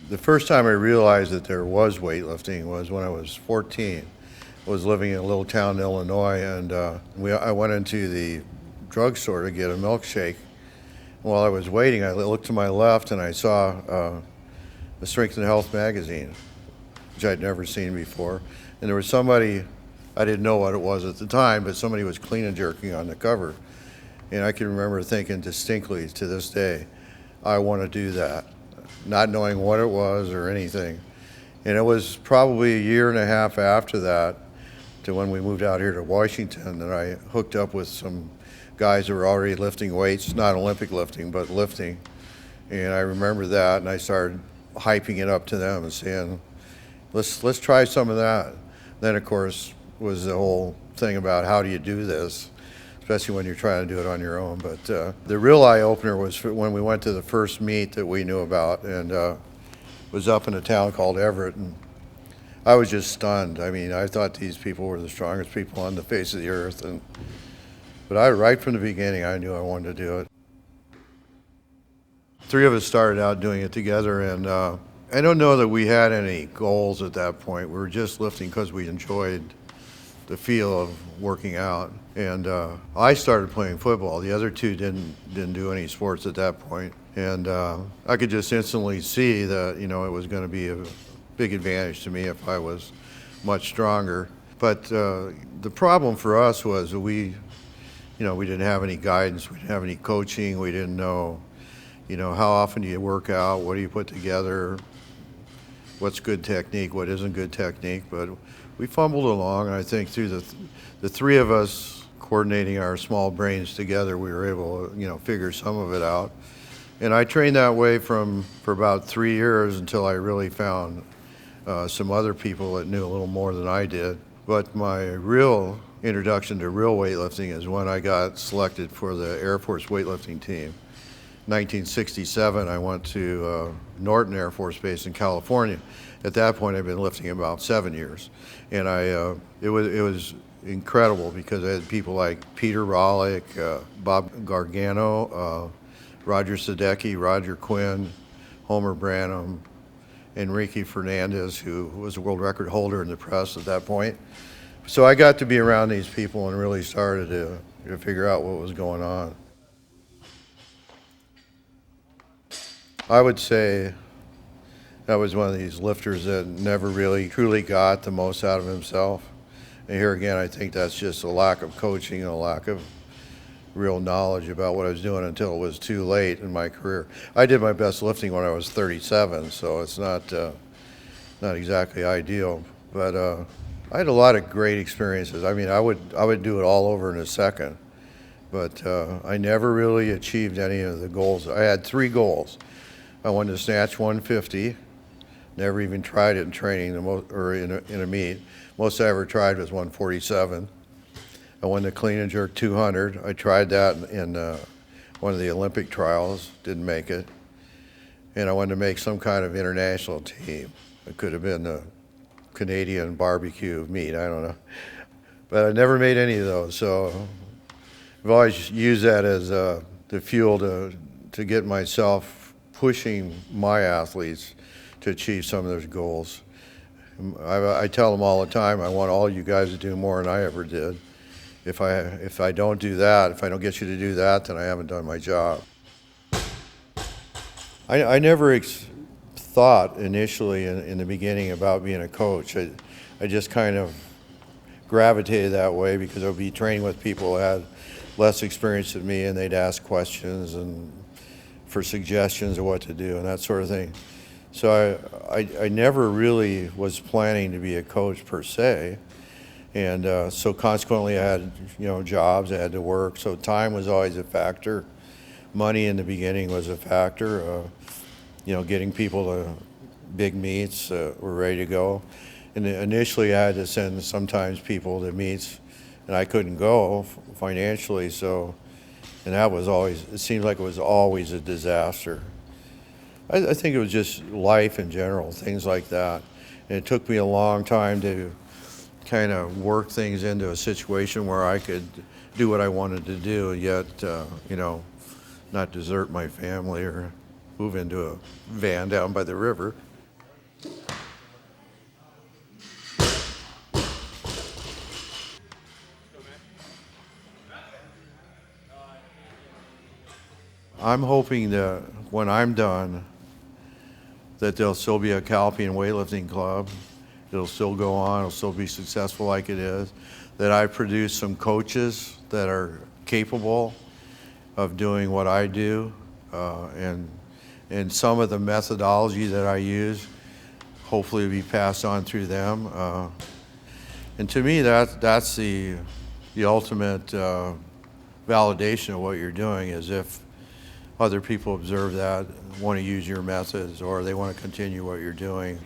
The first time I realized that there was weightlifting was when I was 14. I was living in a little town in Illinois, and I went into the drugstore to get a milkshake. While I was waiting, I looked to my left and I saw the Strength and Health magazine, which I'd never seen before. And there was somebody, I didn't know what it was at the time, but somebody was clean and jerking on the cover. And I can remember thinking distinctly to this day, I want to do that, not knowing what it was or anything. And it was probably a year and a half after that, to when we moved out here to Washington, that I hooked up with some guys who were already lifting weights, not Olympic lifting, but lifting. And I remember that, and I started hyping it up to them and saying, let's try some of that. Then, of course, was the whole thing about how do you do this, especially when you're trying to do it on your own. But the real eye-opener was when we went to the first meet that we knew about, and was up in a town called Everett, and I was just stunned. I mean, I thought these people were the strongest people on the face of the earth, but right from the beginning, I knew I wanted to do it. Three of us started out doing it together, and I don't know that we had any goals at that point. We were just lifting because we enjoyed the feel of working out. And I started playing football. The other two didn't do any sports at that point. And I could just instantly see that, you know, it was going to be a big advantage to me if I was much stronger. But the problem for us was that we didn't have any guidance, we didn't have any coaching, we didn't know, how often do you work out, what do you put together, what's good technique, what isn't good technique. But we fumbled along, and I think through the three of us coordinating our small brains together, we were able to, figure some of it out. And I trained that way for about 3 years until I really found some other people that knew a little more than I did. But my real introduction to real weightlifting is when I got selected for the Air Force weightlifting team. 1967, I went to Norton Air Force Base in California. At that point, I'd been lifting about 7 years, and it was incredible because I had people like Peter Rollick, Bob Gargano, Roger Sadecki, Roger Quinn, Homer Branham, Enrique Fernandez, who was a world record holder in the press at that point. So I got to be around these people and really started to figure out what was going on. I would say that was one of these lifters that never really truly got the most out of himself. And here again, I think that's just a lack of coaching and a lack of real knowledge about what I was doing until it was too late in my career. I did my best lifting when I was 37, so it's not exactly ideal. But I had a lot of great experiences. I mean, I would do it all over in a second. But I never really achieved any of the goals. I had 3 goals. I wanted to snatch 150. Never even tried it in training or in a meet. Most I ever tried was 147. I wanted to clean and jerk 200. I tried that in one of the Olympic trials, didn't make it. And I wanted to make some kind of international team. It could have been the Canadian barbecue meat, I don't know. But I never made any of those, so I've always used that as the fuel to get myself pushing my athletes to achieve some of those goals. I tell them all the time, I want all you guys to do more than I ever did. If I don't do that, if I don't get you to do that, then I haven't done my job. I never thought initially in the beginning about being a coach. I just kind of gravitated that way because I would be training with people who had less experience than me, and they'd ask questions and for suggestions of what to do and that sort of thing. So I never really was planning to be a coach per se, and so consequently I had jobs, I had to work, so time was always a factor. Money in the beginning was a factor. Getting people to big meets were ready to go. And initially I had to send sometimes people to meets and I couldn't go financially, and that was always, it seemed like it was always a disaster. I think it was just life in general, things like that. And it took me a long time to kind of work things into a situation where I could do what I wanted to do, yet, not desert my family or move into a van down by the river. I'm hoping that when I'm done, that there'll still be a Cultivating weightlifting club. It'll still go on, it'll still be successful like it is. That I produce some coaches that are capable of doing what I do, and some of the methodology that I use hopefully will be passed on through them. And to me, that's the ultimate validation of what you're doing, is if other people observe that, want to use your methods, or they want to continue what you're doing.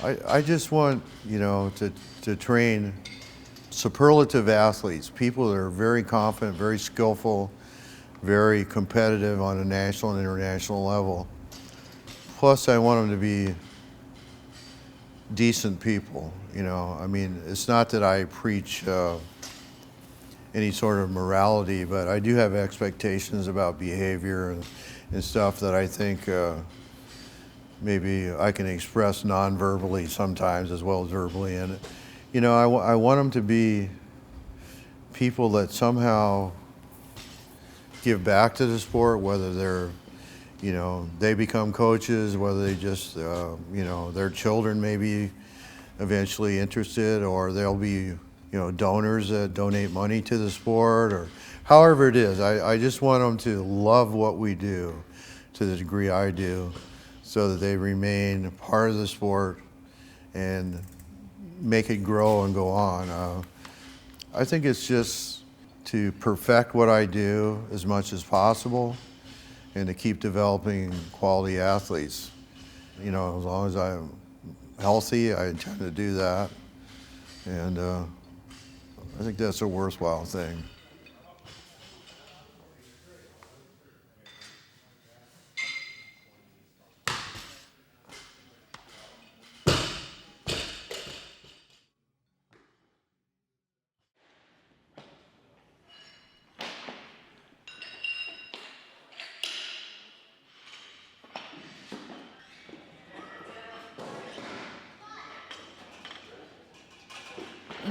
I just want, to train superlative athletes, people that are very confident, very skillful, very competitive on a national and international level. Plus, I want them to be decent people, it's not that I preach any sort of morality, but I do have expectations about behavior and stuff that I think maybe I can express non-verbally sometimes as well as verbally. And, I want them to be people that somehow give back to the sport, whether they're, they become coaches, whether they just, their children may be eventually interested, or they'll be, donors that donate money to the sport, or however it is. I just want them to love what we do to the degree I do, so that they remain part of the sport and make it grow and go on. I think it's just to perfect what I do as much as possible and to keep developing quality athletes. As long as I'm healthy, I intend to do that. And I think that's a worthwhile thing.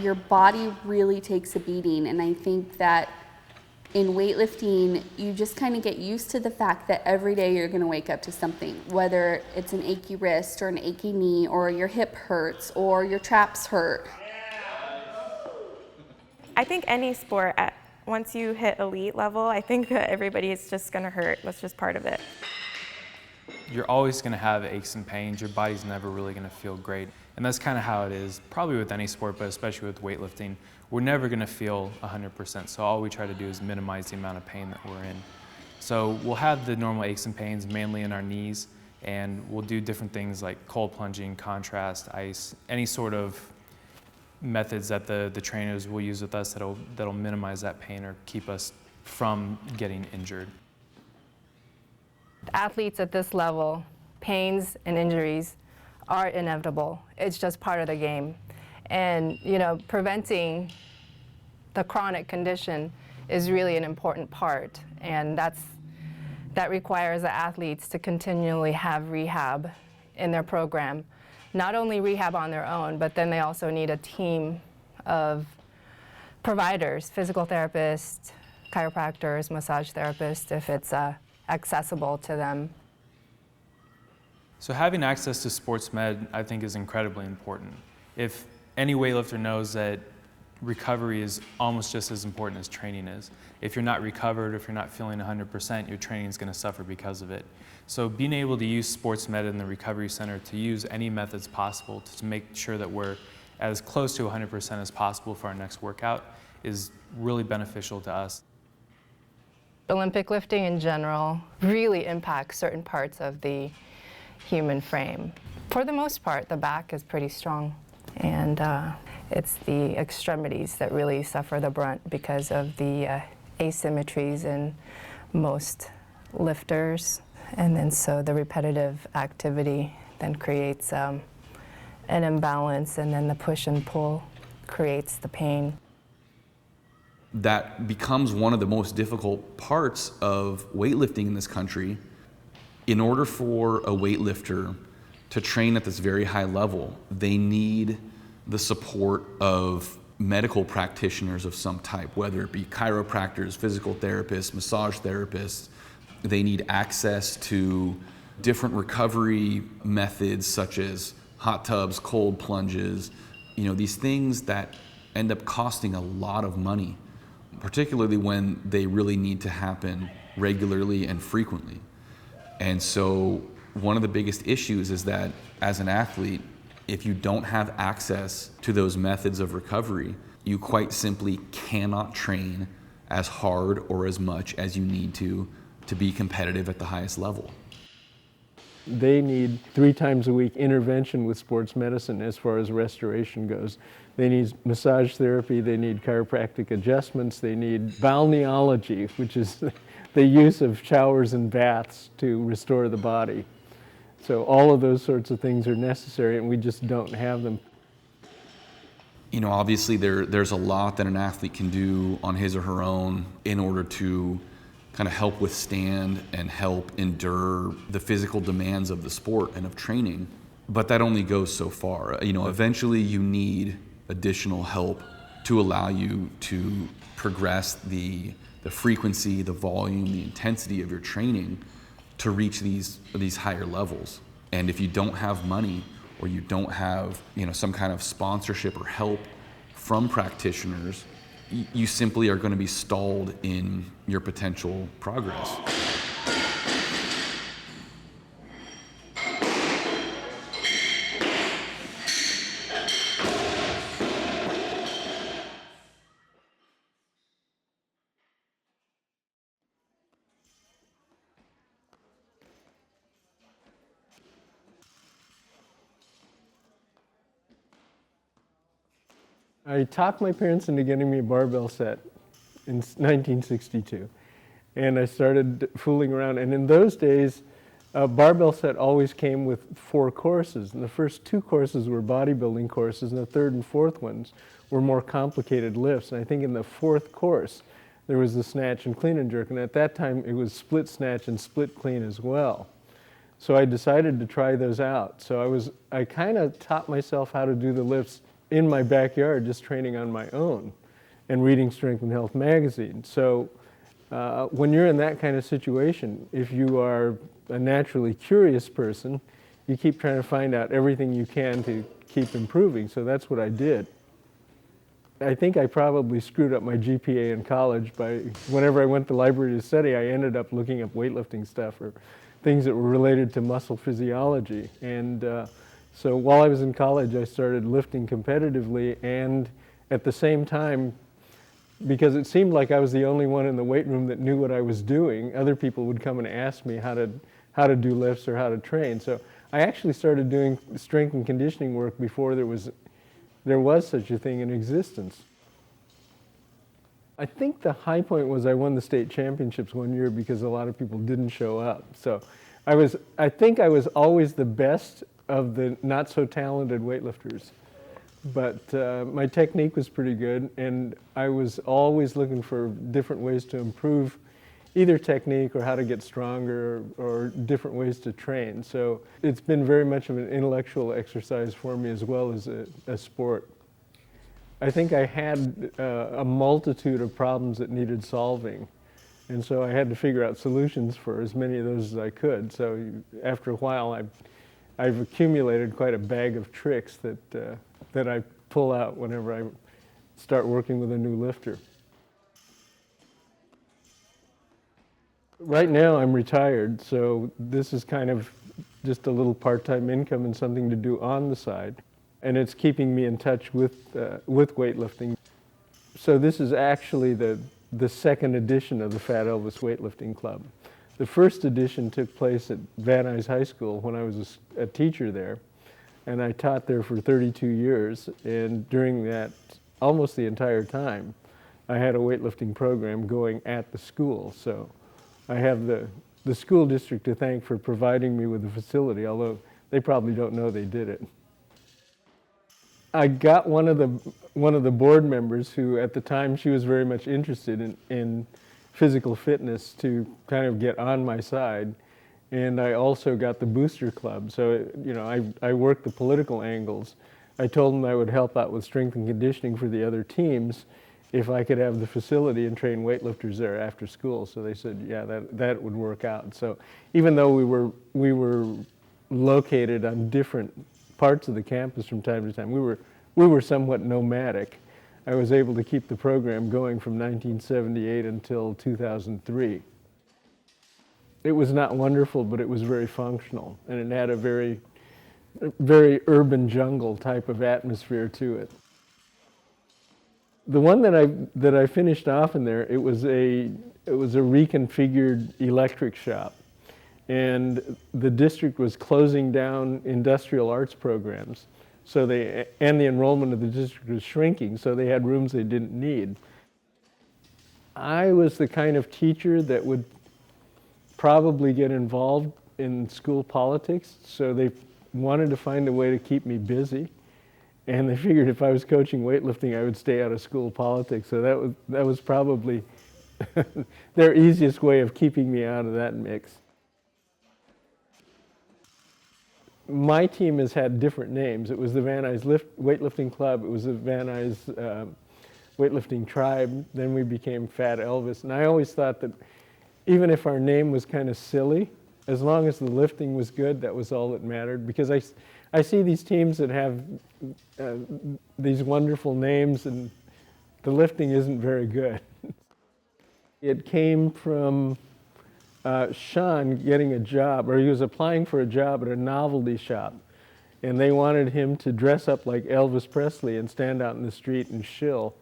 Your body really takes a beating, and I think that in weightlifting, you just kind of get used to the fact that every day you're going to wake up to something, whether it's an achy wrist or an achy knee, or your hip hurts, or your traps hurt. I think any sport, once you hit elite level, I think that everybody is just going to hurt. That's just part of it. You're always going to have aches and pains. Your body's never really going to feel great. And that's kind of how it is, probably with any sport, but especially with weightlifting. We're never going to feel 100%, so all we try to do is minimize the amount of pain that we're in. So we'll have the normal aches and pains, mainly in our knees, and we'll do different things like cold plunging, contrast, ice, any sort of methods that the trainers will use with us that'll minimize that pain or keep us from getting injured. Athletes at this level, pains and injuries are inevitable. It's just part of the game. And preventing the chronic condition is really an important part. And that requires the athletes to continually have rehab in their program. Not only rehab on their own, but then they also need a team of providers, physical therapists, chiropractors, massage therapists, if it's accessible to them. So having access to sports med, I think, is incredibly important. If any weightlifter knows that recovery is almost just as important as training is. If you're not recovered, if you're not feeling 100%, your training is going to suffer because of it. So being able to use sports med in the recovery center to use any methods possible to make sure that we're as close to 100% as possible for our next workout is really beneficial to us. Olympic lifting in general really impacts certain parts of the human frame. For the most part, the back is pretty strong, and it's the extremities that really suffer the brunt because of the asymmetries in most lifters. And then so the repetitive activity then creates an imbalance, and then the push and pull creates the pain. That becomes one of the most difficult parts of weightlifting in this country. In order for a weightlifter to train at this very high level, they need the support of medical practitioners of some type, whether it be chiropractors, physical therapists, massage therapists. They need access to different recovery methods such as hot tubs, cold plunges, these things that end up costing a lot of money, particularly when they really need to happen regularly and frequently. And so one of the biggest issues is that as an athlete, if you don't have access to those methods of recovery, you quite simply cannot train as hard or as much as you need to be competitive at the highest level. They need 3 times a week intervention with sports medicine as far as restoration goes. They need massage therapy, they need chiropractic adjustments, they need balneology, which is the use of showers and baths to restore the body. So all of those sorts of things are necessary, and we just don't have them. Obviously there's a lot that an athlete can do on his or her own in order to kind of help withstand and help endure the physical demands of the sport and of training. But that only goes so far. Eventually you need additional help to allow you to progress the frequency, the volume, the intensity of your training to reach these higher levels. And if you don't have money, or you don't have some kind of sponsorship or help from practitioners, you simply are going to be stalled in your potential progress. I talked my parents into getting me a barbell set in 1962. And I started fooling around. And in those days, a barbell set always came with 4 courses. And the first 2 courses were bodybuilding courses, and the 3rd and 4th ones were more complicated lifts. And I think in the 4th course, there was the snatch and clean and jerk. And at that time, it was split snatch and split clean as well. So I decided to try those out. So I kind of taught myself how to do the lifts in my backyard, just training on my own and reading Strength and Health magazine. So when you're in that kind of situation, if you are a naturally curious person, you keep trying to find out everything you can to keep improving. So that's what I did. I think I probably screwed up my GPA in college by whenever I went to the library to study, I ended up looking up weightlifting stuff or things that were related to muscle physiology. And so while I was in college, I started lifting competitively, and at the same time, because it seemed like I was the only one in the weight room that knew what I was doing, other people would come and ask me how to do lifts or how to train. So I actually started doing strength and conditioning work before there was there was such a thing in existence. I think the high point was I won the state championships one year because a lot of people didn't show up. So I think I was always the best of the not so talented weightlifters. But my technique was pretty good, and I was always looking for different ways to improve either technique or how to get stronger or different ways to train. So it's been very much of an intellectual exercise for me as well as a sport. I think I had a multitude of problems that needed solving, and so I had to figure out solutions for as many of those as I could. So after a while, I've accumulated quite a bag of tricks that I pull out whenever I start working with a new lifter. Right now I'm retired, so this is kind of just a little part-time income and something to do on the side. And it's keeping me in touch with weightlifting. So this is actually the second edition of the Fat Elvis Weightlifting Club. The first edition took place at Van Nuys High School when I was a teacher there. And I taught there for 32 years. And during that, almost the entire time, I had a weightlifting program going at the school. So I have the school district to thank for providing me with the facility, although they probably don't know they did it. I got one of the board members who, at the time, she was very much interested in physical fitness to kind of get on my side. And I also got the booster club. So, you know, I worked the political angles. I told them I would help out with strength and conditioning for the other teams if I could have the facility and train weightlifters there after school. So they said, yeah, that would work out. So even though we were located on different parts of the campus from time to time, we were somewhat nomadic. I was able to keep the program going from 1978 until 2003. It was not wonderful, but it was very functional, and it had a very, very urban jungle type of atmosphere to it. The one that I finished off in there, it was a reconfigured electric shop, and the district was closing down industrial arts programs, and the enrollment of the district was shrinking, so they had rooms they didn't need. I was the kind of teacher that would probably get involved in school politics, so they wanted to find a way to keep me busy, and they figured if I was coaching weightlifting, I would stay out of school politics. So that was probably their easiest way of keeping me out of that mix. My team has had different names. It was the Van Nuys Weightlifting Club. It was the Van Nuys Weightlifting Tribe. Then we became Fat Elvis, and I always thought that even if our name was kind of silly, as long as the lifting was good, that was all that mattered. Because I see these teams that have these wonderful names and the lifting isn't very good. It came from Sean getting a job, or he was applying for a job at a novelty shop. And they wanted him to dress up like Elvis Presley and stand out in the street and shill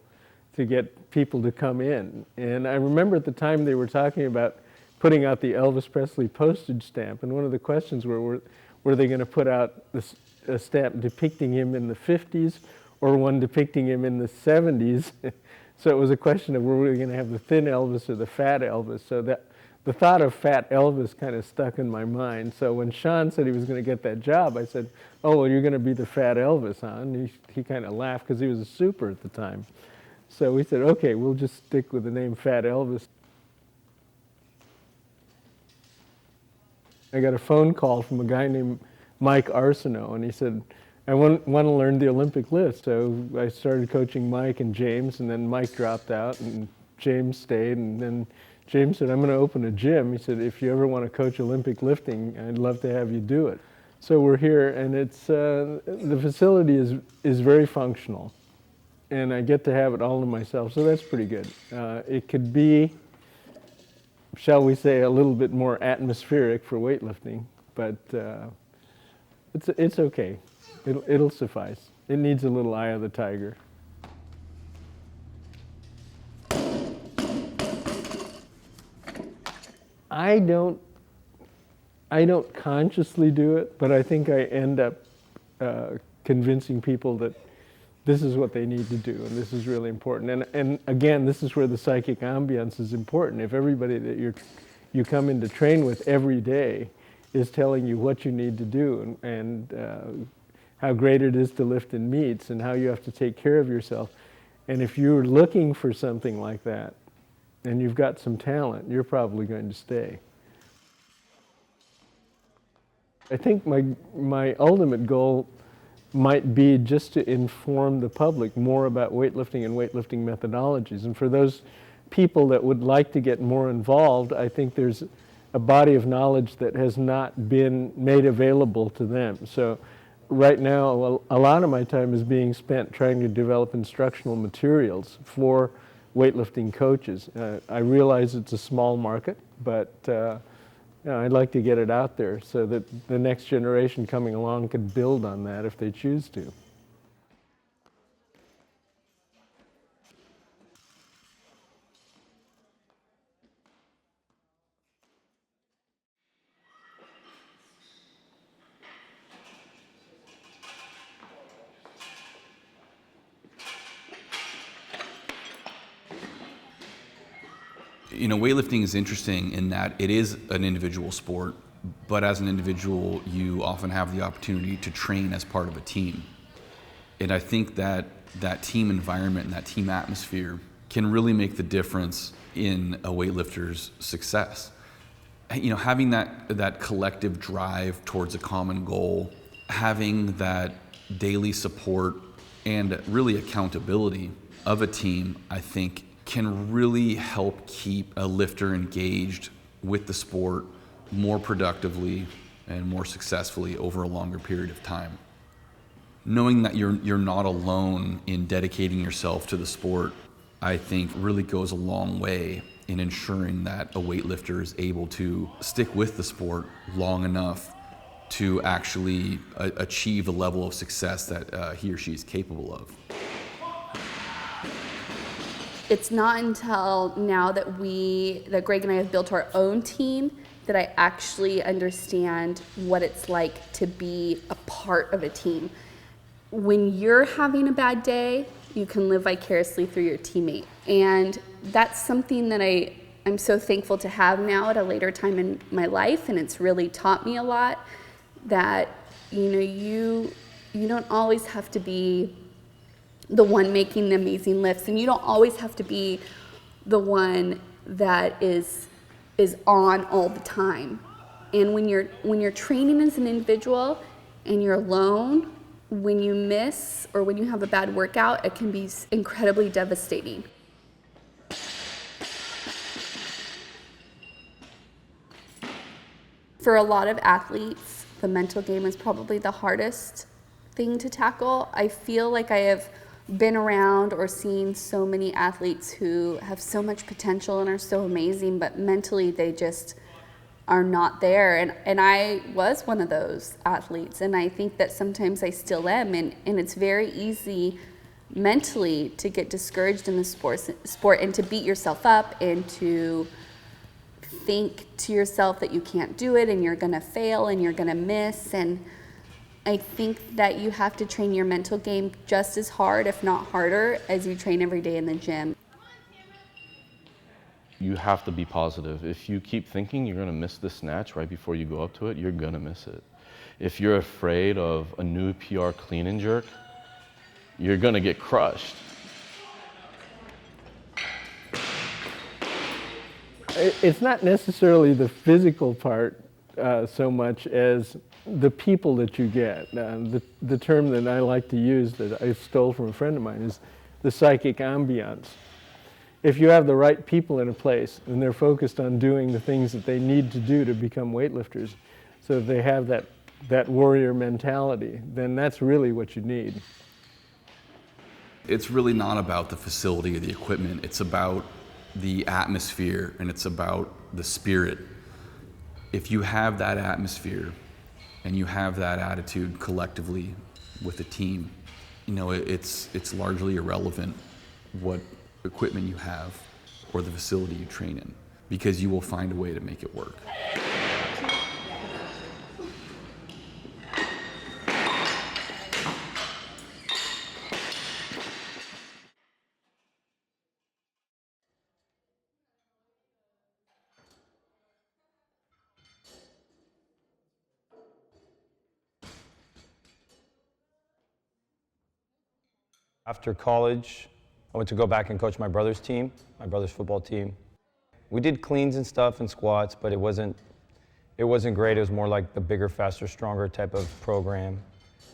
to get people to come in. And I remember at the time they were talking about putting out the Elvis Presley postage stamp, and one of the questions were they going to put out a stamp depicting him in the 50s or one depicting him in the 70s? So it was a question of were we going to have the thin Elvis or the fat Elvis? So that the thought of Fat Elvis kind of stuck in my mind. So when Sean said he was going to get that job, I said, oh, well, you're going to be the Fat Elvis, huh? And he kind of laughed because he was a super at the time. So we said, okay, we'll just stick with the name Fat Elvis. I got a phone call from a guy named Mike Arsenault, and he said, I want to learn the Olympic lift. So I started coaching Mike and James, and then Mike dropped out, and James stayed, and then James said, I'm going to open a gym. He said, if you ever want to coach Olympic lifting, I'd love to have you do it. So we're here, and it's the facility is very functional, and I get to have it all to myself, so that's pretty good. It could be, shall we say, a little bit more atmospheric for weightlifting, but it's okay. It'll suffice. It needs a little eye of the tiger. I don't consciously do it, but I think I end up convincing people that this is what they need to do, and this is really important. And again, this is where the psychic ambience is important. If everybody that you come in to train with every day is telling you what you need to do and how great it is to lift in meets and how you have to take care of yourself. And if you're looking for something like that and you've got some talent, you're probably going to stay. I think my ultimate goal might be just to inform the public more about weightlifting and weightlifting methodologies. And for those people that would like to get more involved, I think there's a body of knowledge that has not been made available to them. So right now, a lot of my time is being spent trying to develop instructional materials for weightlifting coaches. I realize it's a small market, but I'd like to get it out there so that the next generation coming along could build on that if they choose to. You know, weightlifting is interesting in that it is an individual sport, but as an individual, you often have the opportunity to train as part of a team. And I think that that team environment and that team atmosphere can really make the difference in a weightlifter's success. You know, having that collective drive towards a common goal, having that daily support and really accountability of a team, I think can really help keep a lifter engaged with the sport more productively and more successfully over a longer period of time. Knowing that you're not alone in dedicating yourself to the sport, I think really goes a long way in ensuring that a weightlifter is able to stick with the sport long enough to actually achieve the level of success that he or she is capable of. It's not until now that Greg and I have built our own team that I actually understand what it's like to be a part of a team. When you're having a bad day, you can live vicariously through your teammate. And that's something that I'm so thankful to have now at a later time in my life, and it's really taught me a lot that, you know, you don't always have to be the one making the amazing lifts, and you don't always have to be the one that is on all the time. And when you're training as an individual and you're alone, when you miss or when you have a bad workout, it can be incredibly devastating. For a lot of athletes, the mental game is probably the hardest thing to tackle. I feel like I have been around or seen so many athletes who have so much potential and are so amazing, but mentally they just are not there. And I was one of those athletes, and I think that sometimes I still am, and it's very easy mentally to get discouraged in the sport and to beat yourself up and to think to yourself that you can't do it and you're gonna fail and you're gonna miss. And I think that you have to train your mental game just as hard, if not harder, as you train every day in the gym. You have to be positive. If you keep thinking you're gonna miss this snatch right before you go up to it, you're gonna miss it. If you're afraid of a new PR clean and jerk, you're gonna get crushed. It's not necessarily the physical part so much as the people that you get. The term that I like to use that I stole from a friend of mine is the psychic ambience. If you have the right people in a place and they're focused on doing the things that they need to do to become weightlifters, so they have that warrior mentality, then that's really what you need. It's really not about the facility or the equipment. It's about the atmosphere and it's about the spirit. If you have that atmosphere and you have that attitude collectively with the team, you know, it's largely irrelevant what equipment you have or the facility you train in, because you will find a way to make it work. After college, I went to go back and coach my brother's team, my brother's football team. We did cleans and stuff and squats, but it wasn't great. It was more like the bigger, faster, stronger type of program.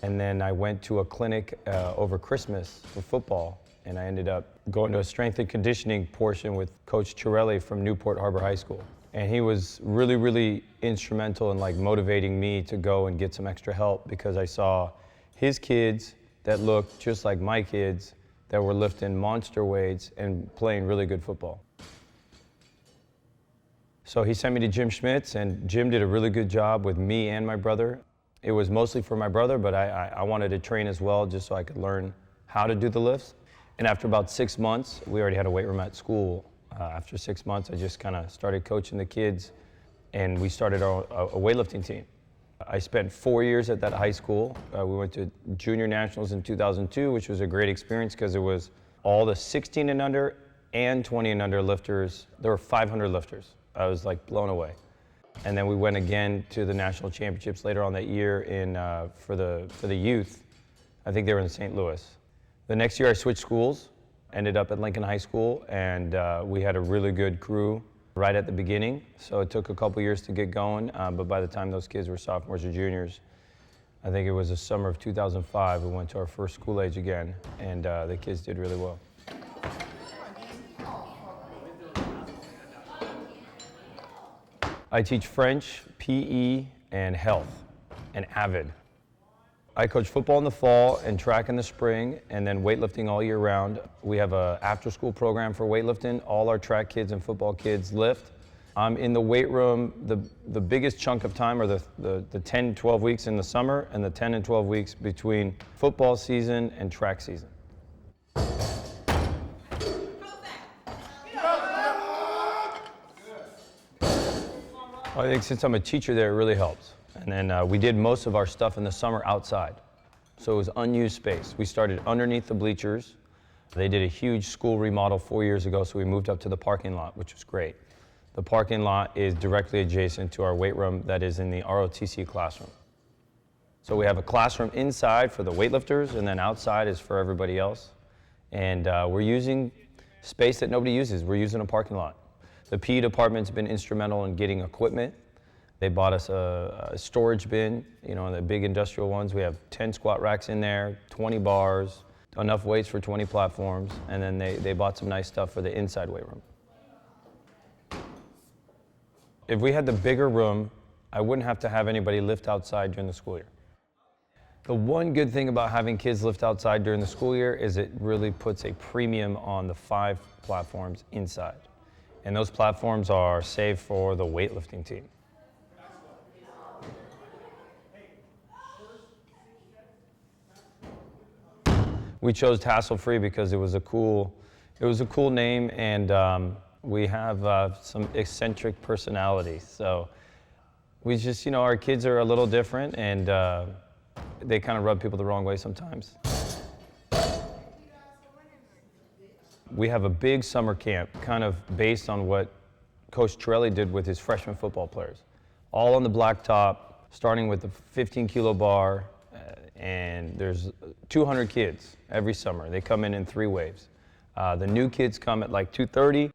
And then I went to a clinic over Christmas for football, and I ended up going to a strength and conditioning portion with Coach Chiarelli from Newport Harbor High School. And he was really, really instrumental in like motivating me to go and get some extra help, because I saw his kids that looked just like my kids that were lifting monster weights and playing really good football. So he sent me to Jim Schmitz, and Jim did a really good job with me and my brother. It was mostly for my brother, but I wanted to train as well just so I could learn how to do the lifts. And after about 6 months, we already had a weight room at school. After 6 months, I just kind of started coaching the kids, and we started a weightlifting team. I spent 4 years at that high school. We went to junior nationals in 2002, which was a great experience because it was all the 16 and under and 20 and under lifters. There were 500 lifters. I was like blown away. And then we went again to the national championships later on that year for the youth. I think they were in St. Louis. The next year I switched schools, ended up at Lincoln High School, and we had a really good crew right at the beginning. So it took a couple years to get going, but by the time those kids were sophomores or juniors, I think it was the summer of 2005, we went to our first school age again, and the kids did really well. I teach French, PE, and health, and AVID. I coach football in the fall and track in the spring, and then weightlifting all year round. We have an after-school program for weightlifting. All our track kids and football kids lift. I'm in the weight room. The biggest chunk of time are the 10, 12 weeks in the summer and the 10 and 12 weeks between football season and track season. I think since I'm a teacher there, it really helps. And then we did most of our stuff in the summer outside. So it was unused space. We started underneath the bleachers. They did a huge school remodel 4 years ago, so we moved up to the parking lot, which was great. The parking lot is directly adjacent to our weight room that is in the ROTC classroom. So we have a classroom inside for the weightlifters, and then outside is for everybody else. And we're using space that nobody uses. We're using a parking lot. The PE department's been instrumental in getting equipment. They bought us a storage bin, you know, the big industrial ones. We have 10 squat racks in there, 20 bars, enough weights for 20 platforms, and then they bought some nice stuff for the inside weight room. If we had the bigger room, I wouldn't have to have anybody lift outside during the school year. The one good thing about having kids lift outside during the school year is it really puts a premium on the 5 platforms inside. And those platforms are saved for the weightlifting team. We chose Tassel-Free because it was a cool name, and we have some eccentric personalities. So we just, you know, our kids are a little different, and they kind of rub people the wrong way sometimes. We have a big summer camp, kind of based on what Coach Chiarelli did with his freshman football players. All on the blacktop, starting with the 15-kilo bar, and there's 200 kids every summer. They come in 3 waves. The new kids come at like 2:30,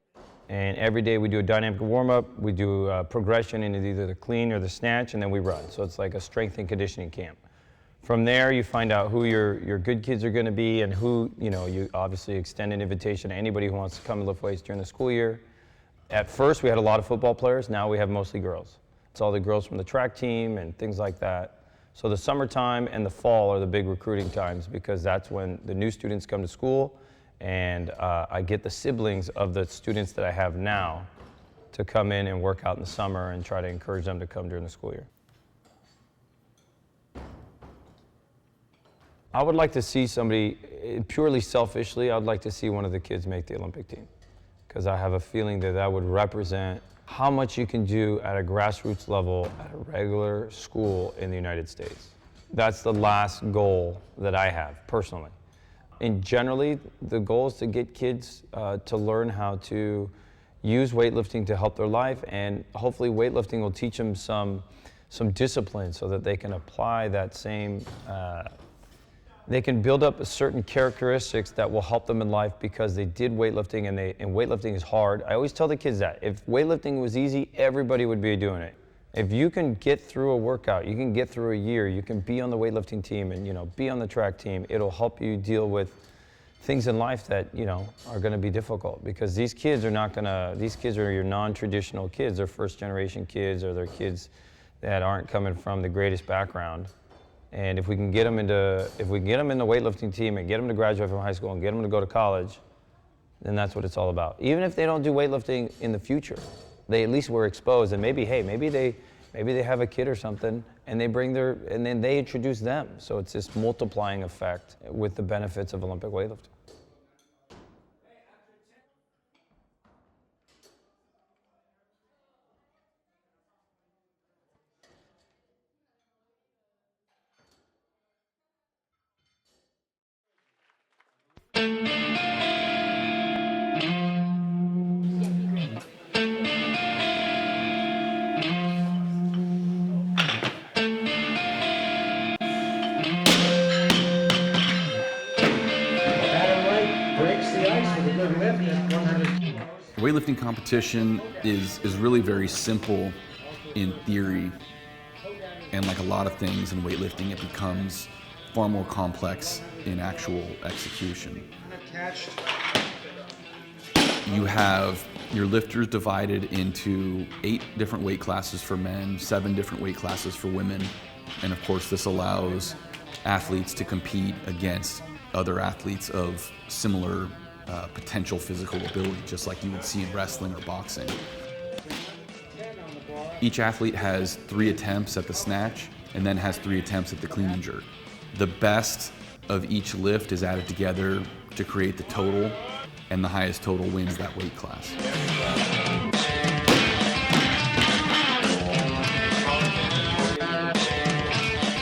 and every day we do a dynamic warm-up. We do a progression into either the clean or the snatch, and then we run. So it's like a strength and conditioning camp. From there, you find out who your good kids are going to be, and who, you know, you obviously extend an invitation to anybody who wants to come and lift weights during the school year. At first, we had a lot of football players. Now we have mostly girls. It's all the girls from the track team and things like that. So the summertime and the fall are the big recruiting times, because that's when the new students come to school, and I get the siblings of the students that I have now to come in and work out in the summer and try to encourage them to come during the school year. I would like to see somebody, purely selfishly, I'd like to see one of the kids make the Olympic team, because I have a feeling that that would represent how much you can do at a grassroots level at a regular school in the United States. That's the last goal that I have, personally. And generally, the goal is to get kids to learn how to use weightlifting to help their life, and hopefully weightlifting will teach them some discipline so that they can apply that same They can build up certain characteristics that will help them in life because they did weightlifting, and weightlifting is hard. I always tell the kids that if weightlifting was easy, everybody would be doing it. If you can get through a workout, you can get through a year, you can be on the weightlifting team and be on the track team, it'll help you deal with things in life that are going to be difficult, because these kids are your non-traditional kids. They're first generation kids, or they're kids that aren't coming from the greatest background. And if we can get them in the weightlifting team and get them to graduate from high school and get them to go to college, then that's what it's all about. Even if they don't do weightlifting in the future, they at least were exposed, and maybe they have a kid or something, and then they introduce them. So it's this multiplying effect with the benefits of Olympic weightlifting. Weightlifting competition is really very simple in theory, and like a lot of things in weightlifting, it becomes far more complex in actual execution. You have your lifters divided into 8 different weight classes for men, 7 different weight classes for women, and of course this allows athletes to compete against other athletes of similar potential physical ability, just like you would see in wrestling or boxing. Each athlete has 3 attempts at the snatch and then has 3 attempts at the clean and jerk. The best of each lift is added together to create the total, and the highest total wins that weight class.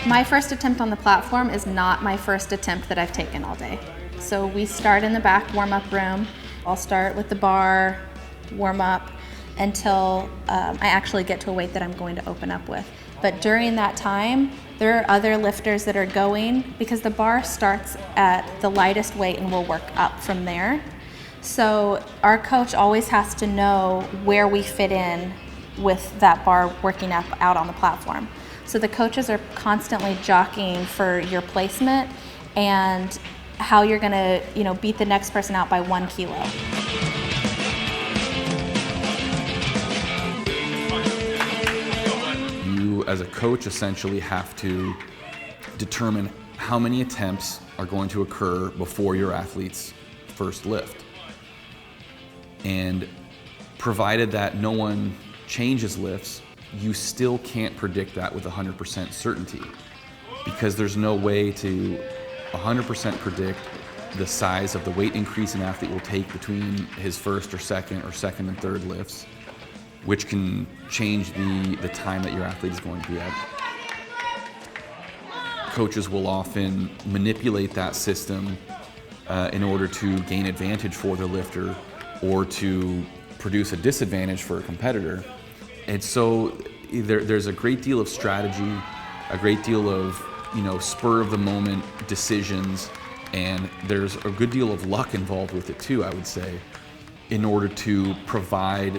My first attempt on the platform is not my first attempt that I've taken all day. So we start in the back warm-up room. I'll start with the bar, warm up, until I actually get to a weight that I'm going to open up with. But during that time, there are other lifters that are going, because the bar starts at the lightest weight and we'll work up from there. So our coach always has to know where we fit in with that bar working up out on the platform. So the coaches are constantly jockeying for your placement and how you're gonna, beat the next person out by 1 kilo. You, as a coach, essentially have to determine how many attempts are going to occur before your athlete's first lift. And provided that no one changes lifts, you still can't predict that with 100% certainty, because there's no way to 100% predict the size of the weight increase an athlete will take between his first or second and third lifts, which can change the time that your athlete is going to be at. Coaches will often manipulate that system in order to gain advantage for their lifter or to produce a disadvantage for a competitor. And so there's a great deal of strategy, a great deal of spur of the moment decisions, and there's a good deal of luck involved with it too, I would say, in order to provide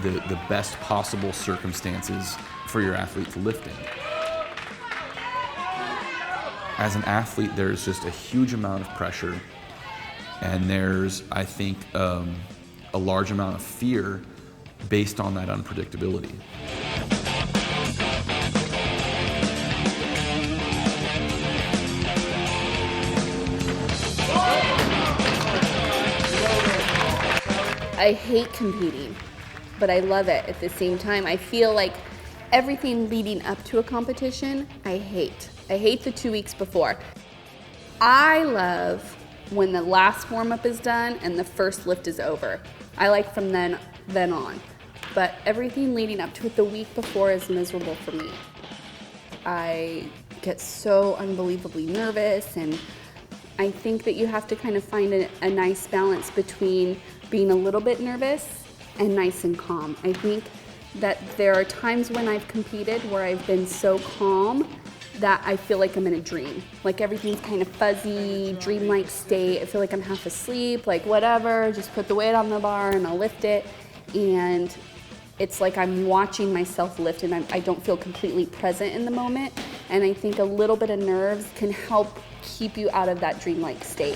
the best possible circumstances for your athlete to lift in. As an athlete, there's just a huge amount of pressure, and there's, I think, a large amount of fear based on that unpredictability. I hate competing, but I love it at the same time. I feel like everything leading up to a competition, I hate. I hate the 2 weeks before. I love when the last warm-up is done and the first lift is over. I like from then on. But everything leading up to it the week before is miserable for me. I get so unbelievably nervous, and I think that you have to kind of find a nice balance between being a little bit nervous and nice and calm. I think that there are times when I've competed where I've been so calm that I feel like I'm in a dream. Like everything's kind of fuzzy, dreamlike state. I feel like I'm half asleep, like whatever, just put the weight on the bar and I'll lift it. And it's like I'm watching myself lift and I don't feel completely present in the moment. And I think a little bit of nerves can help keep you out of that dreamlike state.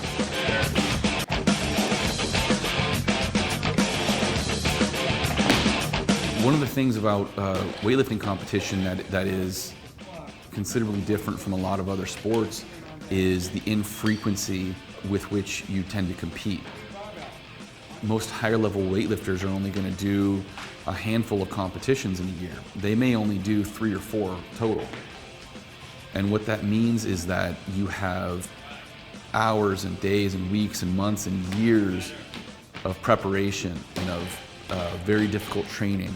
One of the things about weightlifting competition that is considerably different from a lot of other sports is the infrequency with which you tend to compete. Most higher level weightlifters are only going to do a handful of competitions in a year. They may only do 3 or 4 total. And what that means is that you have hours and days and weeks and months and years of preparation and of very difficult training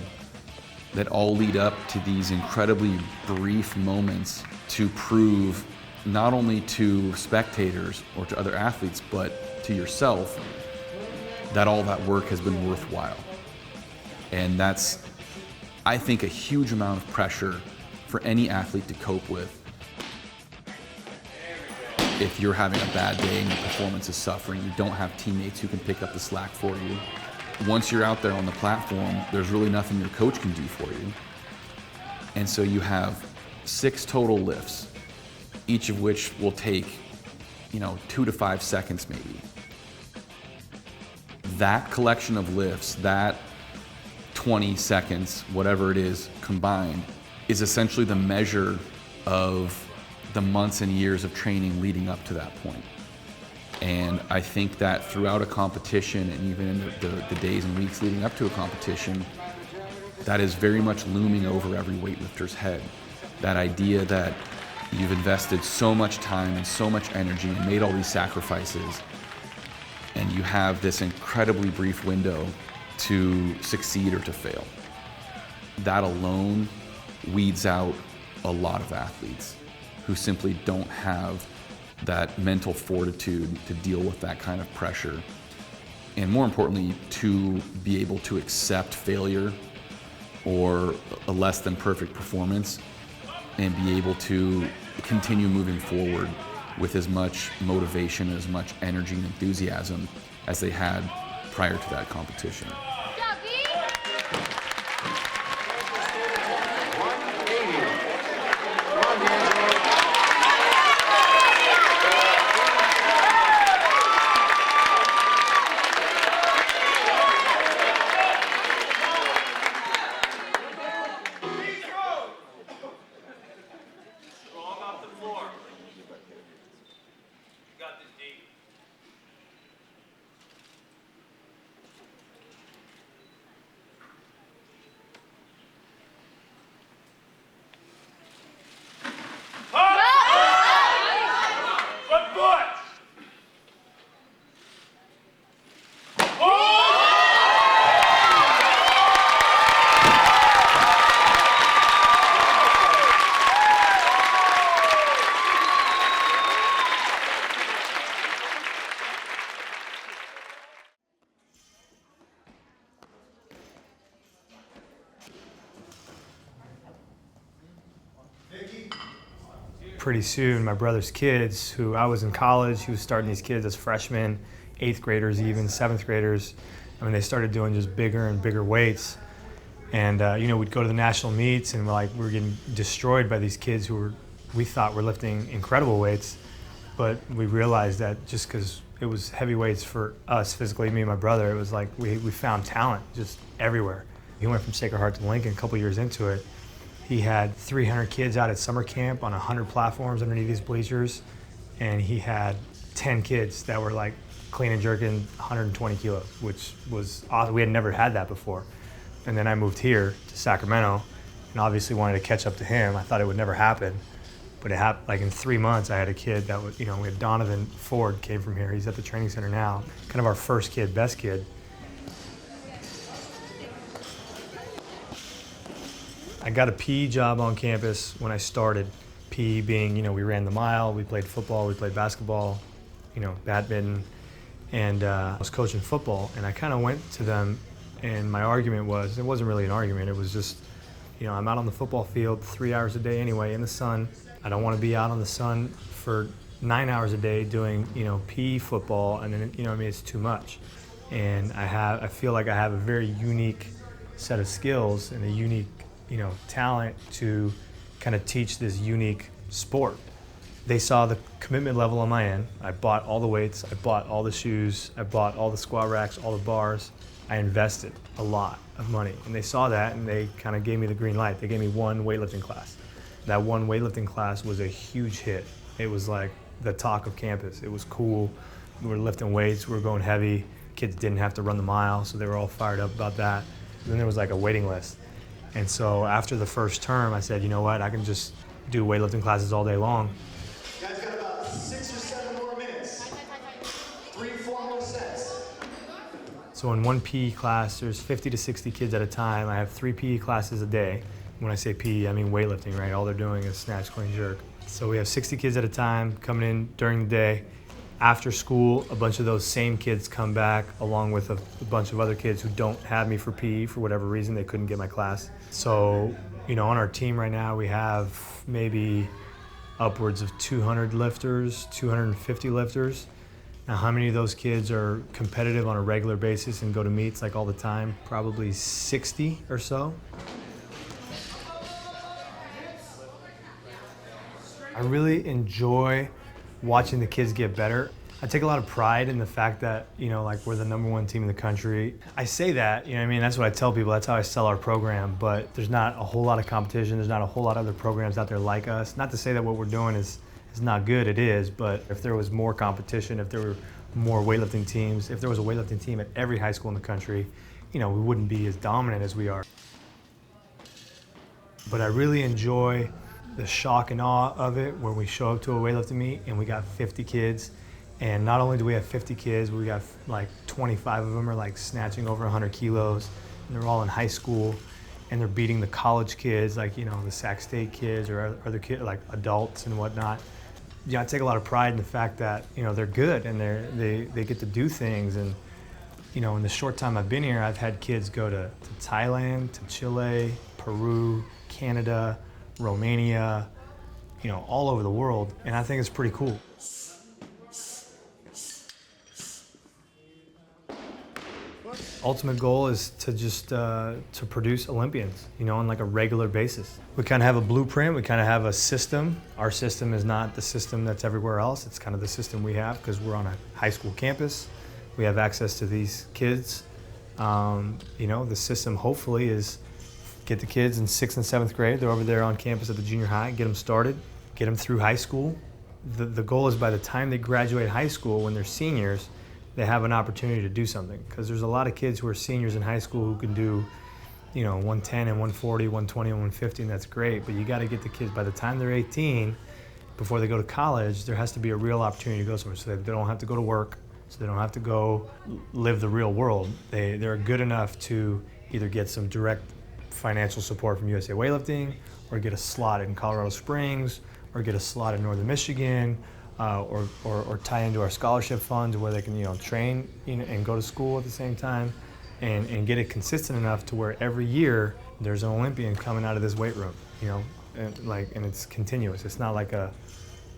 that all lead up to these incredibly brief moments to prove not only to spectators or to other athletes, but to yourself that all that work has been worthwhile. And that's, I think, a huge amount of pressure for any athlete to cope with. If you're having a bad day and your performance is suffering, you don't have teammates who can pick up the slack for you. Once you're out there on the platform, there's really nothing your coach can do for you. And so you have 6 total lifts, each of which will take, 2 to 5 seconds maybe. That collection of lifts, that 20 seconds, whatever it is combined, is essentially the measure of the months and years of training leading up to that point. And I think that throughout a competition and even in the days and weeks leading up to a competition, that is very much looming over every weightlifter's head. That idea that you've invested so much time and so much energy and made all these sacrifices, and you have this incredibly brief window to succeed or to fail. That alone weeds out a lot of athletes who simply don't have that mental fortitude to deal with that kind of pressure. And more importantly, to be able to accept failure or a less than perfect performance and be able to continue moving forward with as much motivation, as much energy and enthusiasm as they had prior to that competition. Pretty soon, my brother's kids, who I was in college, he was starting these kids as freshmen, 8th graders even, 7th graders. I mean, they started doing just bigger and bigger weights. And, we'd go to the national meets and we were getting destroyed by these kids who we thought were lifting incredible weights. But we realized that just because it was heavy weights for us physically, me and my brother, it was like we found talent just everywhere. He went from Sacred Heart to Lincoln a couple years into it. He had 300 kids out at summer camp on 100 platforms underneath these bleachers, and he had 10 kids that were clean and jerking 120 kilos, which was awesome. We had never had that before. And then I moved here to Sacramento and obviously wanted to catch up to him. I thought it would never happen, but it happened. In 3 months, I had a kid that was, we had Donovan Ford came from here. He's at the training center now, kind of our first kid, best kid. I got a PE job on campus when I started. PE being, we ran the mile, we played football, we played basketball, badminton, and I was coaching football. And I kind of went to them, and my argument was, it wasn't really an argument, it was just, I'm out on the football field 3 hours a day anyway in the sun. I don't want to be out on the sun for 9 hours a day doing, PE football, and then, it's too much. And I feel like I have a very unique set of skills and a unique, talent to kind of teach this unique sport. They saw the commitment level on my end. I bought all the weights, I bought all the shoes, I bought all the squat racks, all the bars. I invested a lot of money, and they saw that, and they kind of gave me the green light. They gave me one weightlifting class. That one weightlifting class was a huge hit. It was like the talk of campus. It was cool. We were lifting weights, we were going heavy. Kids didn't have to run the mile, so they were all fired up about that. And then there was like a waiting list. And so after the first term, I said, you know what, I can just do weightlifting classes all day long. You guys got about 6 or 7 more minutes. 3, 4 more sets. So in one PE class, there's 50 to 60 kids at a time. I have 3 PE classes a day. When I say PE, I mean weightlifting, right? All they're doing is snatch, clean, jerk. So we have 60 kids at a time coming in during the day. After school, a bunch of those same kids come back along with a bunch of other kids who don't have me for PE for whatever reason. They couldn't get my class. So, on our team right now, we have maybe upwards of 200 lifters, 250 lifters. Now, how many of those kids are competitive on a regular basis and go to meets like all the time? Probably 60 or so. I really enjoy watching the kids get better. I take a lot of pride in the fact that, like we're the #1 team in the country. I say that, that's what I tell people, that's how I sell our program, but there's not a whole lot of competition, there's not a whole lot of other programs out there like us. Not to say that what we're doing is not good, it is, but if there was more competition, if there were more weightlifting teams, if there was a weightlifting team at every high school in the country, we wouldn't be as dominant as we are. But I really enjoy the shock and awe of it when we show up to a weightlifting meet and we got 50 kids, and not only do we have 50 kids, we got like 25 of them are like snatching over 100 kilos, and they're all in high school, and they're beating the college kids, like the Sac State kids or other kids, like adults and whatnot. I take a lot of pride in the fact that they're good and they get to do things, and in the short time I've been here, I've had kids go to Thailand, to Chile, Peru, Canada, Romania, all over the world, and I think it's pretty cool. Ultimate goal is to just to produce Olympians, on like a regular basis. We kind of have a blueprint, we kind of have a system. Our system is not the system that's everywhere else, it's kind of the system we have because we're on a high school campus. We have access to these kids. The system hopefully is get the kids in 6th and 7th grade, they're over there on campus at the junior high, get them started, get them through high school. The goal is by the time they graduate high school, when they're seniors, they have an opportunity to do something. Because there's a lot of kids who are seniors in high school who can do, 110 and 140, 120 and 150, and that's great, but you gotta get the kids, by the time they're 18, before they go to college, there has to be a real opportunity to go somewhere so that they don't have to go to work, so they don't have to go live the real world. They're good enough to either get some direct financial support from USA Weightlifting, or get a slot in Colorado Springs, or get a slot in Northern Michigan, or tie into our scholarship funds where they can train and go to school at the same time, and get it consistent enough to where every year there's an Olympian coming out of this weight room, and it's continuous. It's not like a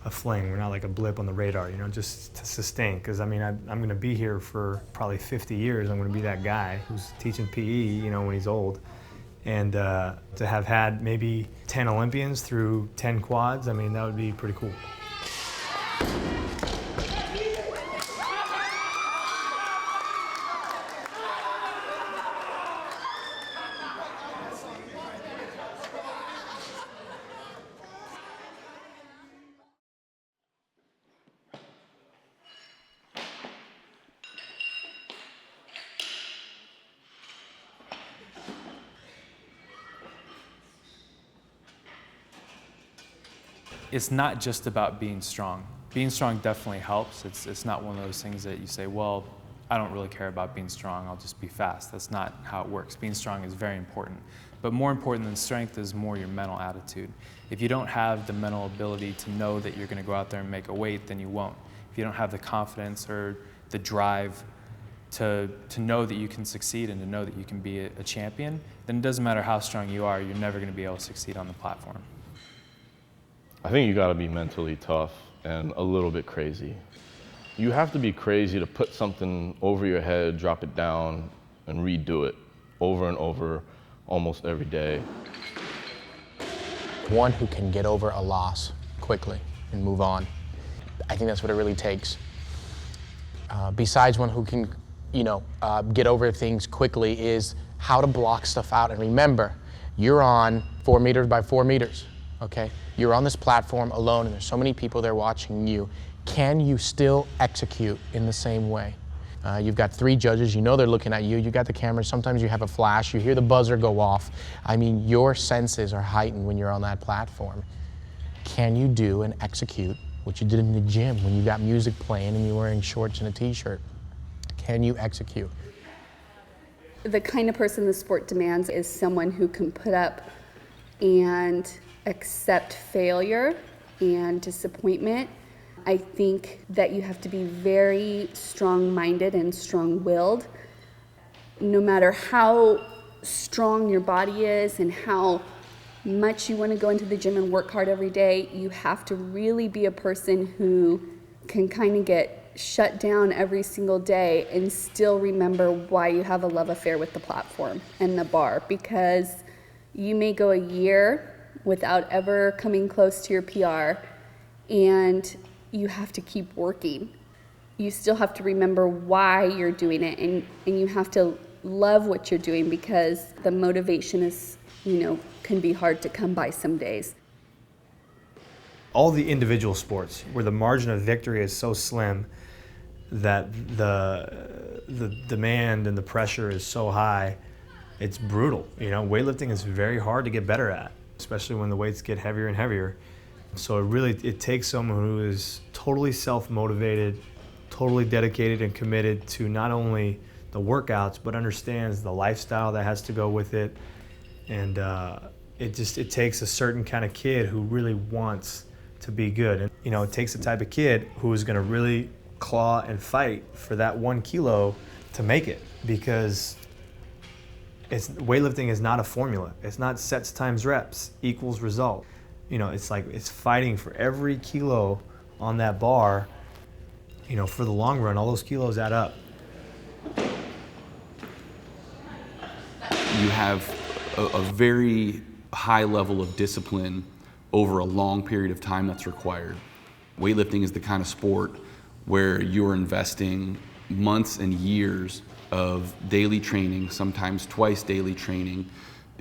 fling. We're not like a blip on the radar, just to sustain. Because I'm going to be here for probably 50 years. I'm going to be that guy who's teaching PE, when he's old. And to have had maybe 10 Olympians through 10 quads, that would be pretty cool. It's not just about being strong. Being strong definitely helps. It's not one of those things that you say, well, I don't really care about being strong, I'll just be fast. That's not how it works. Being strong is very important. But more important than strength is more your mental attitude. If you don't have the mental ability to know that you're gonna go out there and make a weight, then you won't. If you don't have the confidence or the drive to know that you can succeed and to know that you can be a champion, then it doesn't matter how strong you are, you're never going to be able to succeed on the platform. I think you got to be mentally tough and a little bit crazy. You have to be crazy to put something over your head, drop it down, and redo it over and over almost every day. One who can get over a loss quickly and move on. I think that's what it really takes. Besides one who can, get over things quickly, is how to block stuff out. And remember, you're on 4 meters by 4 meters, okay? You're on this platform alone, and there's so many people there watching you. Can you still execute in the same way? You've got 3 judges, you know they're looking at you, you got the camera, sometimes you have a flash, you hear the buzzer go off. I mean, your senses are heightened when you're on that platform. Can you do and execute what you did in the gym when you got music playing and you're wearing shorts and a t-shirt? Can you execute? The kind of person the sport demands is someone who can put up and accept failure and disappointment. I think that you have to be very strong-minded and strong-willed. No matter how strong your body is and how much you want to go into the gym and work hard every day, you have to really be a person who can kind of get shut down every single day and still remember why you have a love affair with the platform and the bar, because you may go a year without ever coming close to your PR, and you have to keep working. You still have to remember why you're doing it, and you have to love what you're doing, because the motivation is, can be hard to come by some days. All the individual sports where the margin of victory is so slim that the demand and the pressure is so high, it's brutal. Weightlifting is very hard to get better at, especially when the weights get heavier and heavier. So it takes someone who is totally self-motivated, totally dedicated and committed to not only the workouts, but understands the lifestyle that has to go with it. And it takes a certain kind of kid who really wants to be good. And it takes the type of kid who is gonna really claw and fight for that 1 kilo to make it, because weightlifting is not a formula. It's not sets times reps equals result. It's fighting for every kilo on that bar. For the long run, all those kilos add up. You have a very high level of discipline over a long period of time that's required. Weightlifting is the kind of sport where you're investing months and years of daily training, sometimes twice daily training.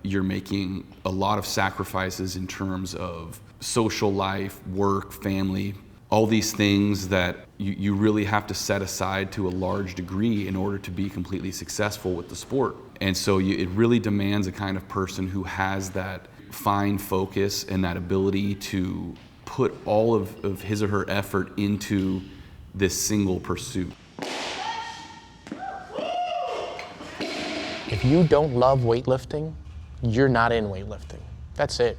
You're making a lot of sacrifices in terms of social life, work, family, all these things that you really have to set aside to a large degree in order to be completely successful with the sport. And so it really demands a kind of person who has that fine focus and that ability to put all of his or her effort into this single pursuit. If you don't love weightlifting, you're not in weightlifting. That's it.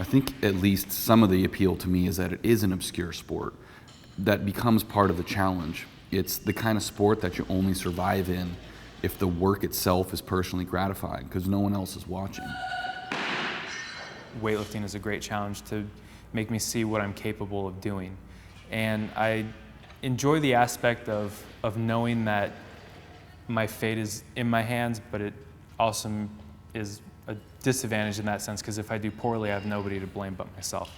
I think at least some of the appeal to me is that it is an obscure sport that becomes part of the challenge. It's the kind of sport that you only survive in if the work itself is personally gratifying, because no one else is watching. Weightlifting is a great challenge to make me see what I'm capable of doing. And I enjoy the aspect of knowing that my fate is in my hands, but it also is a disadvantage in that sense, because if I do poorly, I have nobody to blame but myself.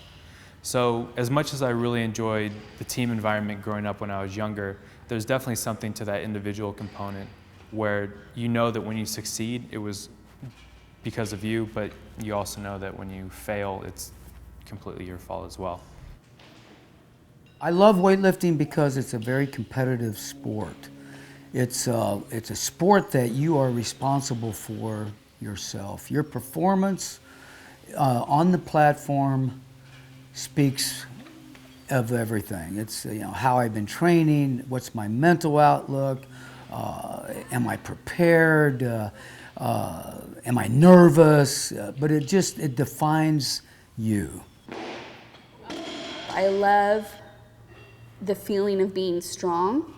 So as much as I really enjoyed the team environment growing up when I was younger, there's definitely something to that individual component where you know that when you succeed, it was because of you, but you also know that when you fail, it's completely your fault as well. I love weightlifting because it's a very competitive sport. It's a sport that you are responsible for yourself. Your performance on the platform speaks of everything. It's how I've been training, what's my mental outlook, am I prepared, am I nervous, but it defines you. I love the feeling of being strong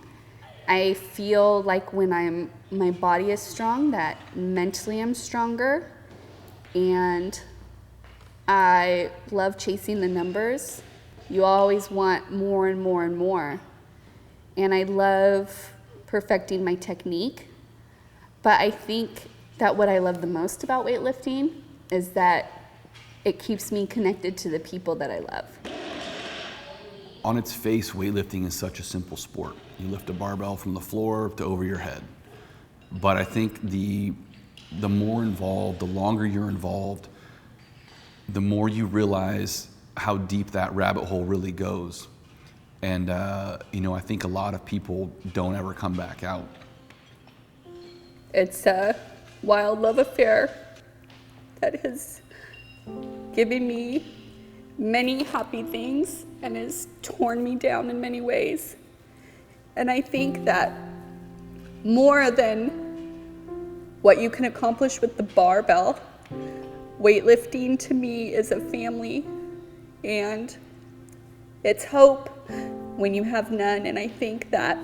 I feel like when my body is strong, that mentally I'm stronger, and I love chasing the numbers. You always want more and more and more. And I love perfecting my technique. But I think that what I love the most about weightlifting is that it keeps me connected to the people that I love. On its face, weightlifting is such a simple sport. You lift a barbell from the floor to over your head. But I think the more involved, the longer you're involved, the more you realize how deep that rabbit hole really goes. And I think a lot of people don't ever come back out. It's a wild love affair that has given me many happy things and has torn me down in many ways. And I think that more than what you can accomplish with the barbell, weightlifting to me is a family, and it's hope when you have none. And I think that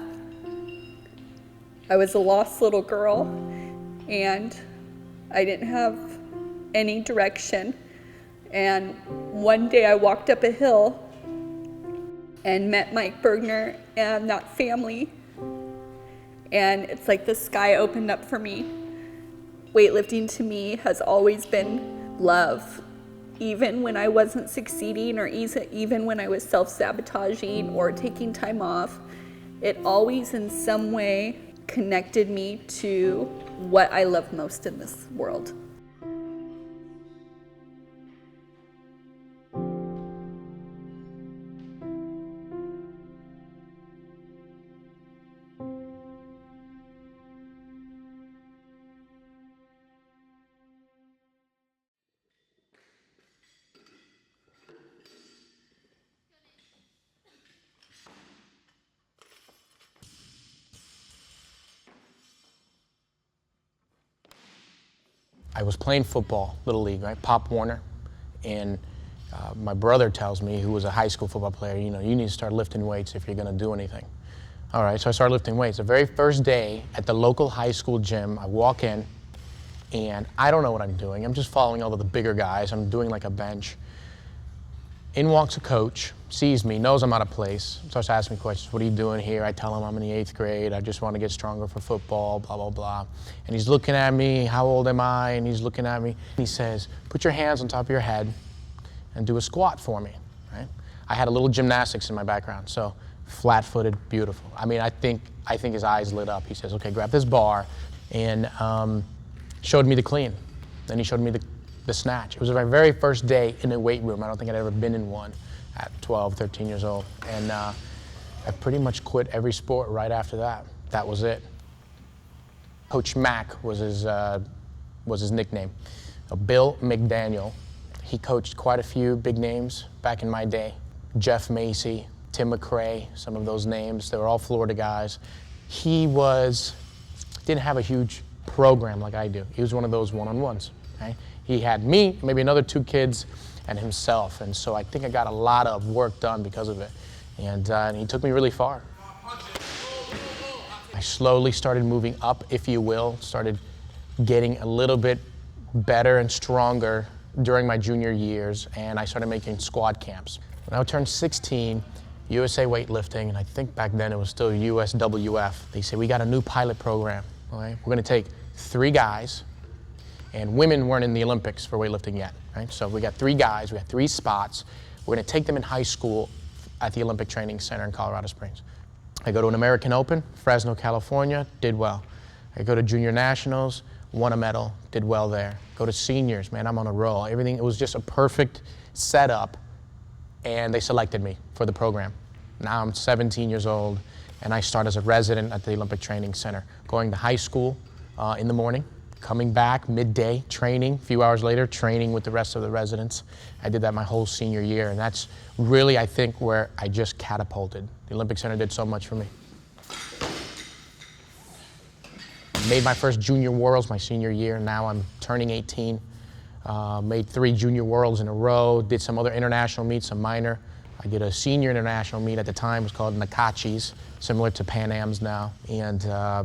I was a lost little girl and I didn't have any direction. And one day I walked up a hill and met Mike Burgener and that family. And it's like the sky opened up for me. Weightlifting to me has always been love. Even when I wasn't succeeding, or even when I was self-sabotaging or taking time off, it always in some way connected me to what I love most in this world. I was playing football, Little League, right? Pop Warner. And my brother tells me, who was a high school football player, you need to start lifting weights if you're gonna do anything. All right, so I started lifting weights. The very first day at the local high school gym, I walk in and I don't know what I'm doing. I'm just following all of the bigger guys. I'm doing like a bench. In walks a coach, sees me, knows I'm out of place, starts asking me questions. What are you doing here? I tell him I'm in the 8th grade. I just want to get stronger for football, blah, blah, blah. And he's looking at me, how old am I? And he's looking at me. He says, put your hands on top of your head and do a squat for me, right? I had a little gymnastics in my background, so flat-footed, beautiful. I mean, I think his eyes lit up. He says, okay, grab this bar, and showed me the clean. Then he showed me the snatch. It was my very first day in a weight room. I don't think I'd ever been in one at 12, 13 years old. And I pretty much quit every sport right after that. That was it. Coach Mac was his nickname. Bill McDaniel. He coached quite a few big names back in my day. Jeff Macy, Tim McRae, some of those names. They were all Florida guys. He didn't have a huge program like I do. He was one of those one-on-ones. Okay? He had me, maybe another 2 kids, and himself. And so I think I got a lot of work done because of it. And he took me really far. I slowly started moving up, if you will, started getting a little bit better and stronger during my junior years, and I started making squad camps. When I turned 16, USA Weightlifting, and I think back then it was still USWF, they said, we got a new pilot program. Okay? We're gonna take 3 guys, and women weren't in the Olympics for weightlifting yet, right? So we got 3 guys, we got 3 spots. We're gonna take them in high school at the Olympic Training Center in Colorado Springs. I go to an American Open, Fresno, California, did well. I go to Junior Nationals, won a medal, did well there. Go to seniors, man, I'm on a roll. Everything, it was just a perfect setup, and they selected me for the program. Now I'm 17 years old, and I start as a resident at the Olympic Training Center, going to high school in the morning, coming back midday, training, a few hours later, training with the rest of the residents. I did that my whole senior year, and that's really, I think, where I just catapulted. The Olympic Center did so much for me. Made my first junior worlds my senior year. Now I'm turning 18. Made 3 junior worlds in a row. Did some other international meets, some minor I did a senior international meet at the time. It was called Nakachis, similar to Pan Am's now. And I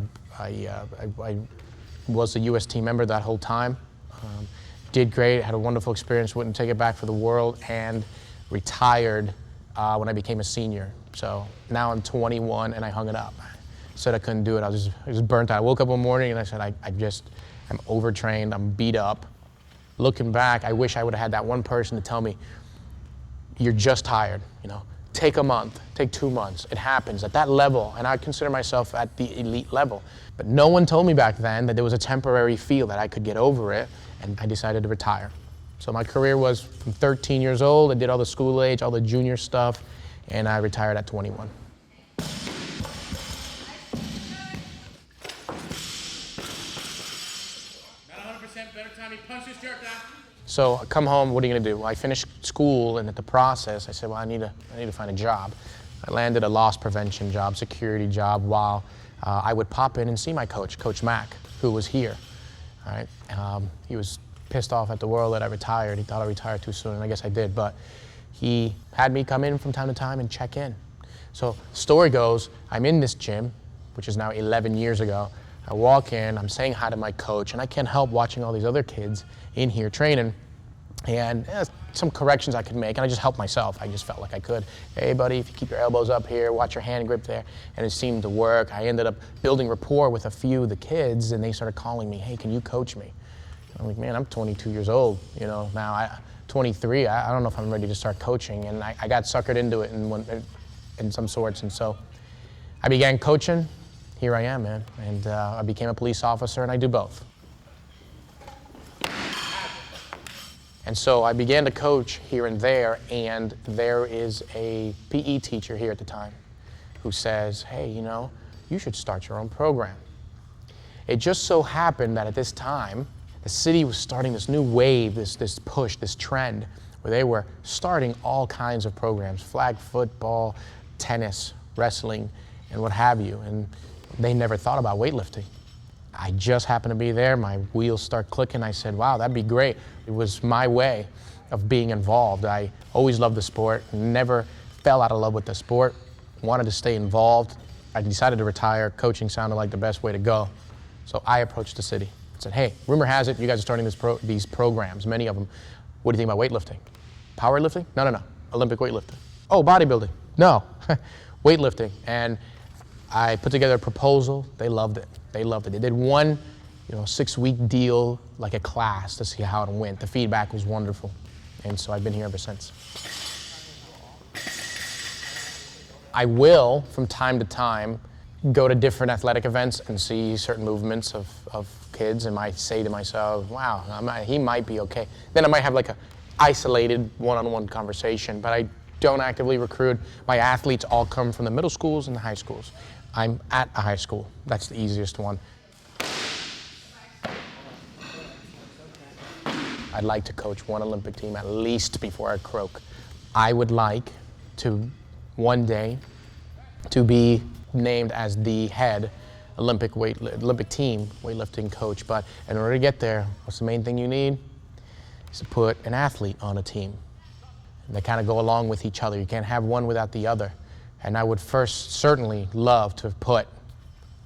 was a U.S. team member that whole time. Did great, had a wonderful experience, wouldn't take it back for the world, and retired when I became a senior. So now I'm 21 and I hung it up. Said I couldn't do it, I was just burnt out. I woke up one morning and I said, I'm overtrained, I'm beat up. Looking back, I wish I would have had that one person to tell me, you're just tired, you know. Take a month, take 2 months. It happens at that level, and I consider myself at the elite level. But no one told me back then that there was a temporary feel that I could get over it, and I decided to retire. So my career was from 13 years old. I did all the school age, all the junior stuff, and I retired at 21. So I come home, what are you gonna do? Well, I finished school, and at the process, I said, well, I need to find a job. I landed a loss prevention job, security job, while I would pop in and see my coach, Coach Mack, who was here. All right? He was pissed off at the world that I retired. He thought I retired too soon, and I guess I did, but he had me come in from time to time and check in. So story goes, I'm in this gym, which is now 11 years ago. I walk in, I'm saying hi to my coach, and I can't help watching all these other kids in here training, and some corrections I could make, and I just helped myself. I just felt like I could. Hey buddy, if you keep your elbows up here, watch your hand grip there, and it seemed to work. I ended up building rapport with a few of the kids, and they started calling me, hey, can you coach me? I'm like, man, I'm 22 years old, you know, now 23, I don't know if I'm ready to start coaching, and I got suckered into it in some sorts, and so I began coaching. Here I am, man, and I became a police officer, and I do both. And so I began to coach here and there is a PE teacher here at the time who says, hey, you know, you should start your own program. It just so happened that at this time, the city was starting this new wave, this push, this trend, where they were starting all kinds of programs, flag football, tennis, wrestling, and what have you, and they never thought about weightlifting. I just happened to be there, my wheels start clicking, I said, wow, that'd be great. It was my way of being involved. I always loved the sport, never fell out of love with the sport, wanted to stay involved. I decided to retire, coaching sounded like the best way to go. So I approached the city and said, hey, rumor has it, you guys are starting these programs, many of them. What do you think about weightlifting? Powerlifting? No, Olympic weightlifting. Oh, bodybuilding? No, weightlifting. And I put together a proposal, they loved it. They loved it. They did one 6-week deal, like a class, to see how it went. The feedback was wonderful, and so I've been here ever since. I will, from time to time, go to different athletic events and see certain movements of kids, and might say to myself, wow, he might be okay. Then I might have like a isolated one-on-one conversation, but I don't actively recruit. My athletes all come from the middle schools and the high schools. I'm at a high school. That's the easiest one. I'd like to coach one Olympic team at least before I croak. I would like to one day to be named as the head Olympic team weightlifting coach, but in order to get there, what's the main thing you need? Is to put an athlete on a team. And they kind of go along with each other. You can't have one without the other. And I would first certainly love to put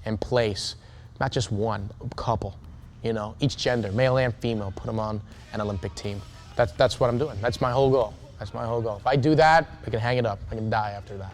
in place, not just one, a couple, each gender, male and female, put them on an Olympic team. That's what I'm doing. That's my whole goal. That's my whole goal. If I do that, I can hang it up. I can die after that.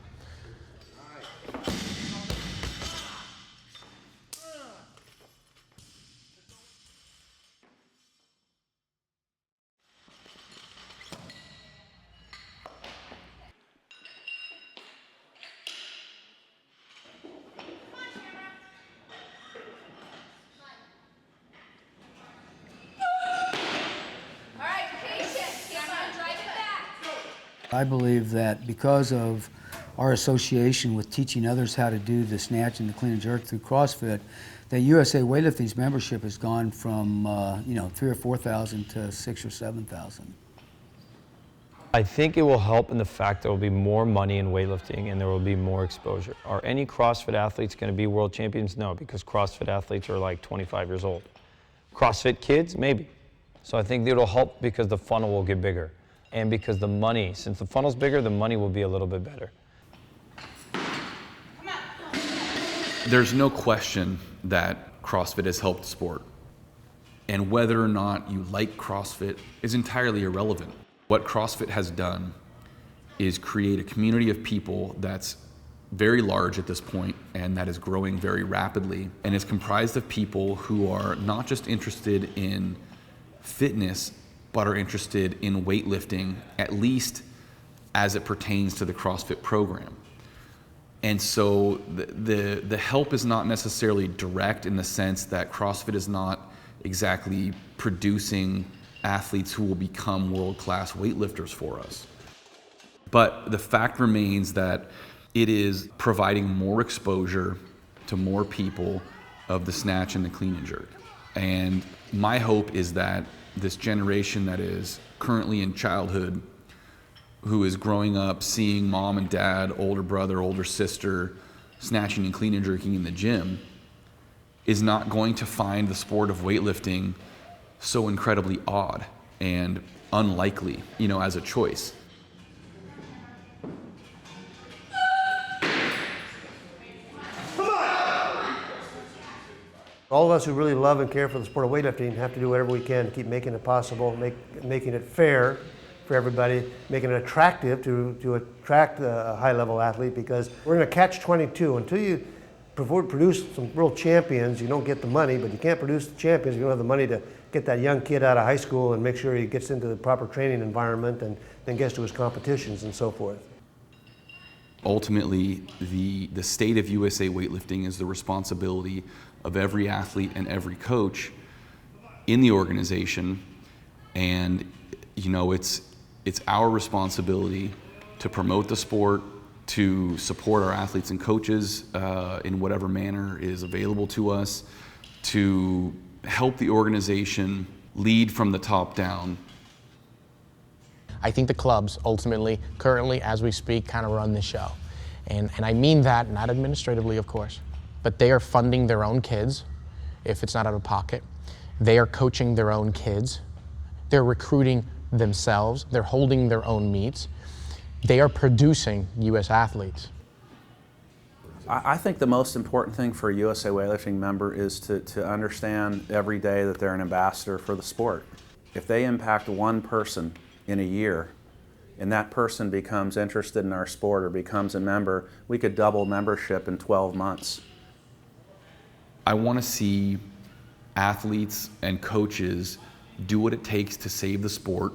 I believe that because of our association with teaching others how to do the snatch and the clean and jerk through CrossFit, that USA Weightlifting's membership has gone from 3,000 or 4,000 to 6,000 or 7,000. I think it will help in the fact there will be more money in weightlifting and there will be more exposure. Are any CrossFit athletes going to be world champions? No, because CrossFit athletes are like 25 years old. CrossFit kids, maybe. So I think it'll help because the funnel will get bigger. And because the money, since the funnel's bigger, the money will be a little bit better. There's no question that CrossFit has helped the sport. And whether or not you like CrossFit is entirely irrelevant. What CrossFit has done is create a community of people that's very large at this point and that is growing very rapidly, and is comprised of people who are not just interested in fitness, but are interested in weightlifting, at least as it pertains to the CrossFit program. And so the help is not necessarily direct in the sense that CrossFit is not exactly producing athletes who will become world-class weightlifters for us. But the fact remains that it is providing more exposure to more people of the snatch and the clean and jerk. And my hope is that this generation that is currently in childhood, who is growing up seeing mom and dad, older brother, older sister, snatching and clean and jerking in the gym, is not going to find the sport of weightlifting so incredibly odd and unlikely, as a choice. All of us who really love and care for the sport of weightlifting have to do whatever we can to keep making it possible, making it fair for everybody, making it attractive to attract a high-level athlete, because we're in a catch-22. Until you produce some real champions, you don't get the money, but you can't produce the champions if you don't have the money to get that young kid out of high school and make sure he gets into the proper training environment and then gets to his competitions and so forth. Ultimately, the state of USA weightlifting is the responsibility of every athlete and every coach in the organization, and it's our responsibility to promote the sport, to support our athletes and coaches in whatever manner is available to us, to help the organization lead from the top down. I think the clubs ultimately, currently as we speak, kind of run the show. And I mean that, not administratively of course, but they are funding their own kids if it's not out of pocket. They are coaching their own kids. They're recruiting themselves. They're holding their own meets. They are producing U.S. athletes. I think the most important thing for a USA Weightlifting member is to understand every day that they're an ambassador for the sport. If they impact one person in a year, and that person becomes interested in our sport or becomes a member, we could double membership in 12 months. I want to see athletes and coaches do what it takes to save the sport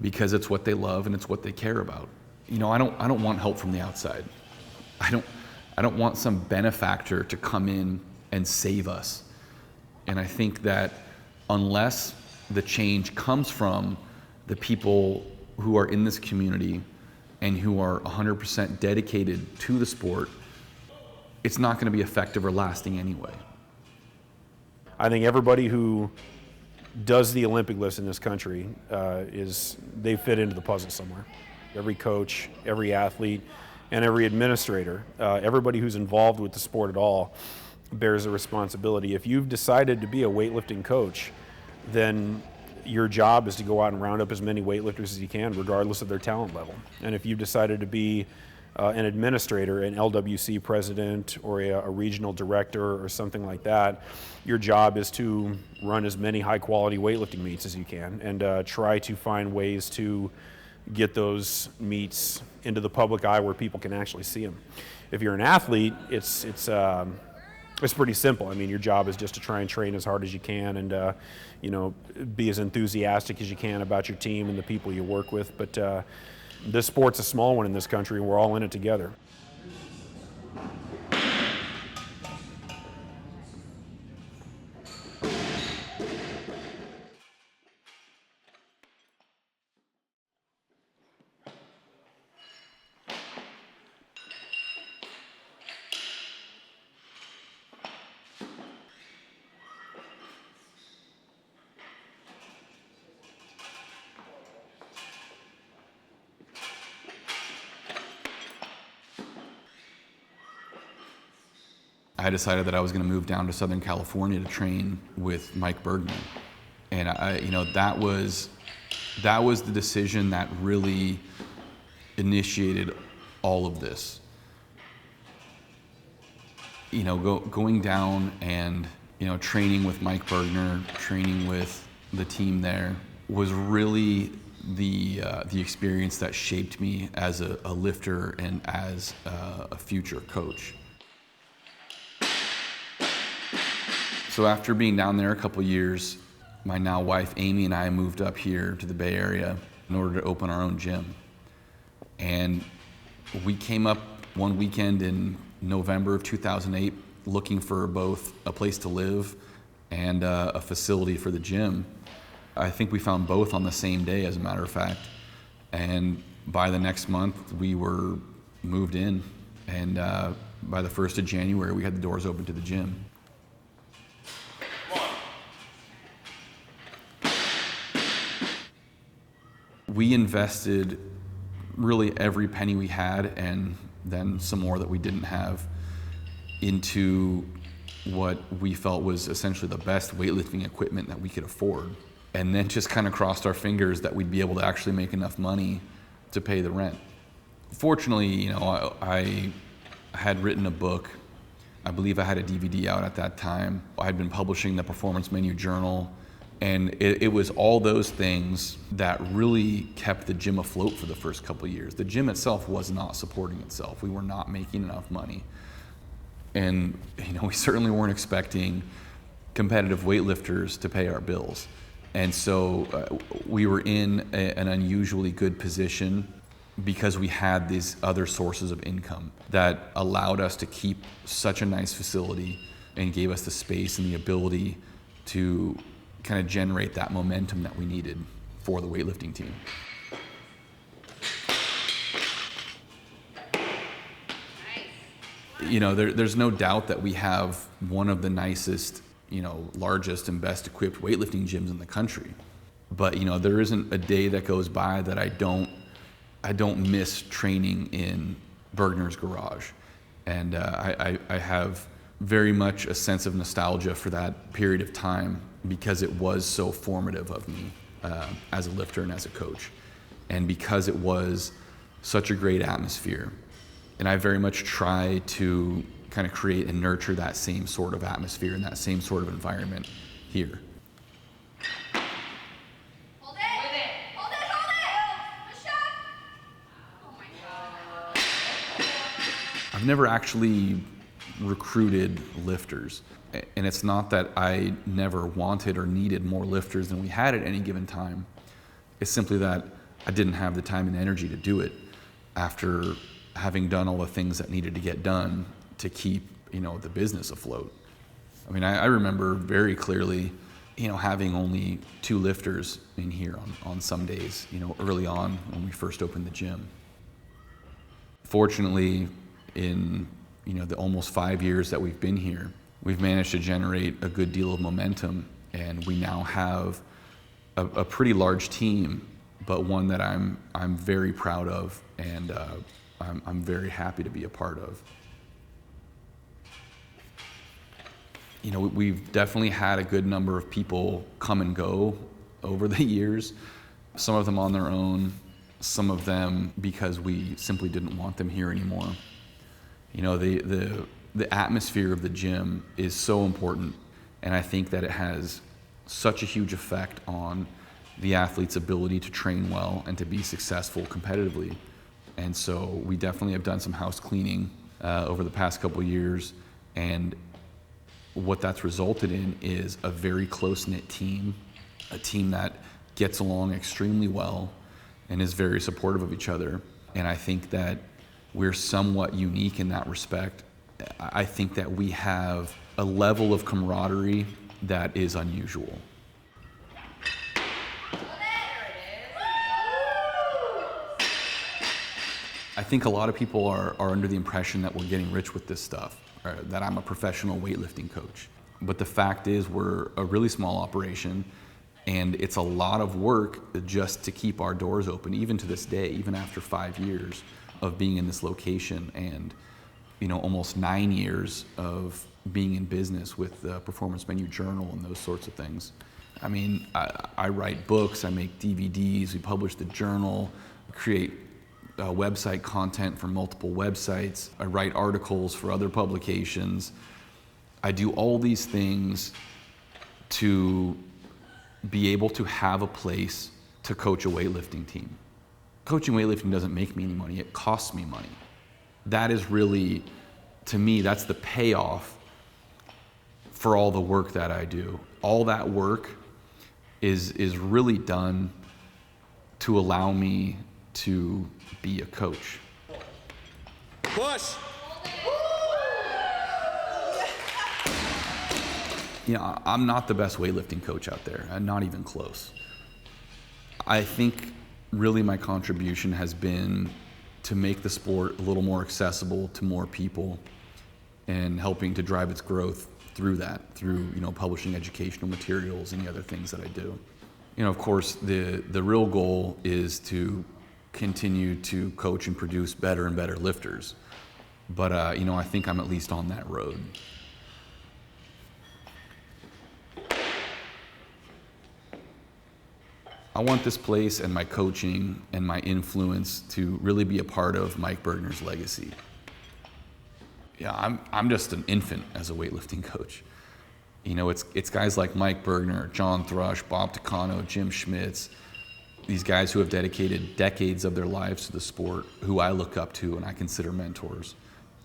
because it's what they love and it's what they care about. I don't want help from the outside. I don't want some benefactor to come in and save us. And I think that unless the change comes from the people who are in this community and who are 100% dedicated to the sport, it's not going to be effective or lasting anyway. I think everybody who does the Olympic lifts in this country they fit into the puzzle somewhere. Every coach, every athlete, and every administrator, everybody who's involved with the sport at all bears a responsibility. If you've decided to be a weightlifting coach, then your job is to go out and round up as many weightlifters as you can, regardless of their talent level. And if you've decided to be an administrator, an LWC president, or a regional director or something like that, your job is to run as many high-quality weightlifting meets as you can and try to find ways to get those meets into the public eye where people can actually see them. If you're an athlete, it's pretty simple. I mean, your job is just to try and train as hard as you can and be as enthusiastic as you can about your team and the people you work with. But this sport's a small one in this country, and we're all in it together. I decided that I was going to move down to Southern California to train with Mike Burgener. And that was That was the decision that really initiated all of this. You know, going down and, you know, training with Mike Burgener, training with the team there was really the experience that shaped me as a lifter and as a future coach. So after being down there a couple years, my now wife Amy and I moved up here to the Bay Area in order to open our own gym. And we came up one weekend in November of 2008 looking for both a place to live and a facility for the gym. I think we found both on the same day, as a matter of fact. And by the next month, we were moved in. And by the 1st of January, we had the doors open to the gym. We invested really every penny we had, and then some more that we didn't have, into what we felt was essentially the best weightlifting equipment that we could afford. And then just kind of crossed our fingers that we'd be able to actually make enough money to pay the rent. Fortunately, you know, I had written a book. I believe I had a DVD out at that time. I had been publishing the Performance Menu Journal. And it was all those things that really kept the gym afloat for the first couple of years. The gym itself was not supporting itself. We were not making enough money. And you know, we certainly weren't expecting competitive weightlifters to pay our bills. And so we were in an unusually good position because we had these other sources of income that allowed us to keep such a nice facility and gave us the space and the ability to kind of generate that momentum that we needed for the weightlifting team. You know, there's no doubt that we have one of the nicest, you know, largest and best equipped weightlifting gyms in the country. But you know, there isn't a day that goes by that I don't miss training in Burgener's garage. And I have very much a sense of nostalgia for that period of time because it was so formative of me as a lifter and as a coach. And because it was such a great atmosphere. And I very much try to kind of create and nurture that same sort of atmosphere and that same sort of environment here. Hold it! Hold it! Hold it! Push up! Oh my God. I've never actually recruited lifters. And it's not that I never wanted or needed more lifters than we had at any given time. It's simply that I didn't have the time and energy to do it after having done all the things that needed to get done to keep, you know, the business afloat. I mean, I remember very clearly, you know, having only 2 lifters in here on some days, you know, early on when we first opened the gym. Fortunately, in, you know, the almost 5 years that we've been here, we've managed to generate a good deal of momentum, and we now have a pretty large team, but one that I'm very proud of, and I'm very happy to be a part of. You know, we've definitely had a good number of people come and go over the years, some of them on their own, some of them because we simply didn't want them here anymore. You know, the atmosphere of the gym is so important, and I think that it has such a huge effect on the athlete's ability to train well and to be successful competitively. And so we definitely have done some house cleaning over the past couple of years, and what that's resulted in is a very close-knit team, a team that gets along extremely well and is very supportive of each other. And I think that we're somewhat unique in that respect. I think that we have a level of camaraderie that is unusual. I think a lot of people are under the impression that we're getting rich with this stuff, or that I'm a professional weightlifting coach. But the fact is, we're a really small operation, and it's a lot of work just to keep our doors open, even to this day, even after 5 years of being in this location, and you know, almost 9 years of being in business with the Performance Menu Journal and those sorts of things. I mean, I write books, I make DVDs, we publish the journal, create website content for multiple websites, I write articles for other publications. I do all these things to be able to have a place to coach a weightlifting team. Coaching weightlifting doesn't make me any money, it costs me money. That is really, to me, that's the payoff for all the work that I do. All that work is really done to allow me to be a coach. Push! You know, I'm not the best weightlifting coach out there, not even close. I think really my contribution has been to make the sport a little more accessible to more people and helping to drive its growth through that, through, you know, publishing educational materials and the other things that I do. You know, of course, the real goal is to continue to coach and produce better and better lifters. But, you know, I think I'm at least on that road. I want this place and my coaching and my influence to really be a part of Mike Burgener's legacy. Yeah, I'm just an infant as a weightlifting coach. You know, it's guys like Mike Burgener, John Thrush, Bob Takano, Jim Schmitz, these guys who have dedicated decades of their lives to the sport, who I look up to and I consider mentors.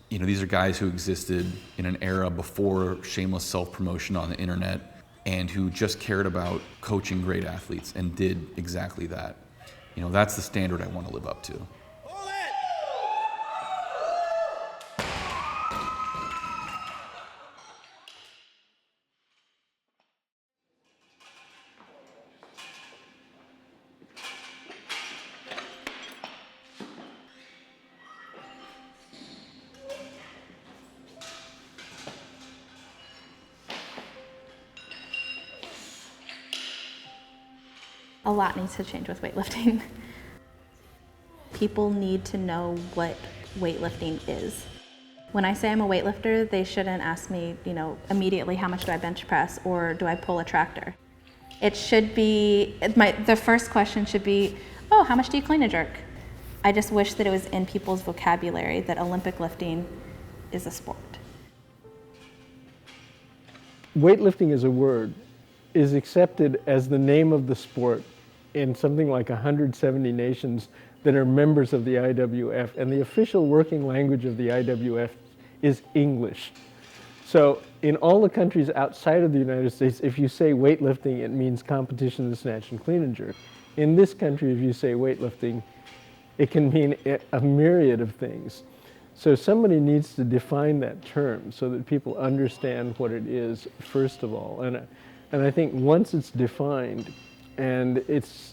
You know, these are guys who existed in an era before shameless self-promotion on the internet and who just cared about coaching great athletes and did exactly that. You know, that's the standard I want to live up to. A lot needs to change with weightlifting. People need to know what weightlifting is. When I say I'm a weightlifter, they shouldn't ask me, you know, immediately how much do I bench press or do I pull a tractor. It should be, the first question should be, oh, how much do you clean a jerk? I just wish that it was in people's vocabulary that Olympic lifting is a sport. Weightlifting as a word is accepted as the name of the sport in something like 170 nations that are members of the IWF, and the official working language of the IWF is English. So in all the countries outside of the United States, if you say weightlifting, it means competition in snatch and clean and jerk. In this country, if you say weightlifting, it can mean a myriad of things. So somebody needs to define that term so that people understand what it is, first of all. And I think once it's defined and it's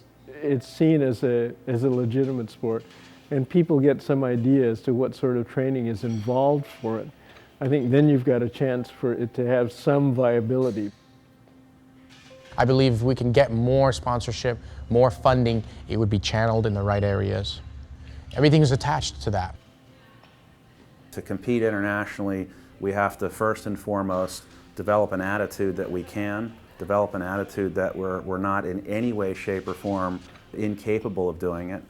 seen as a legitimate sport, and people get some idea as to what sort of training is involved for it, I think then you've got a chance for it to have some viability. I believe if we can get more sponsorship, more funding, it would be channeled in the right areas. Everything is attached to that. To compete internationally, we have to first and foremost develop an attitude that we can, develop an attitude that we're not in any way, shape, or form incapable of doing it.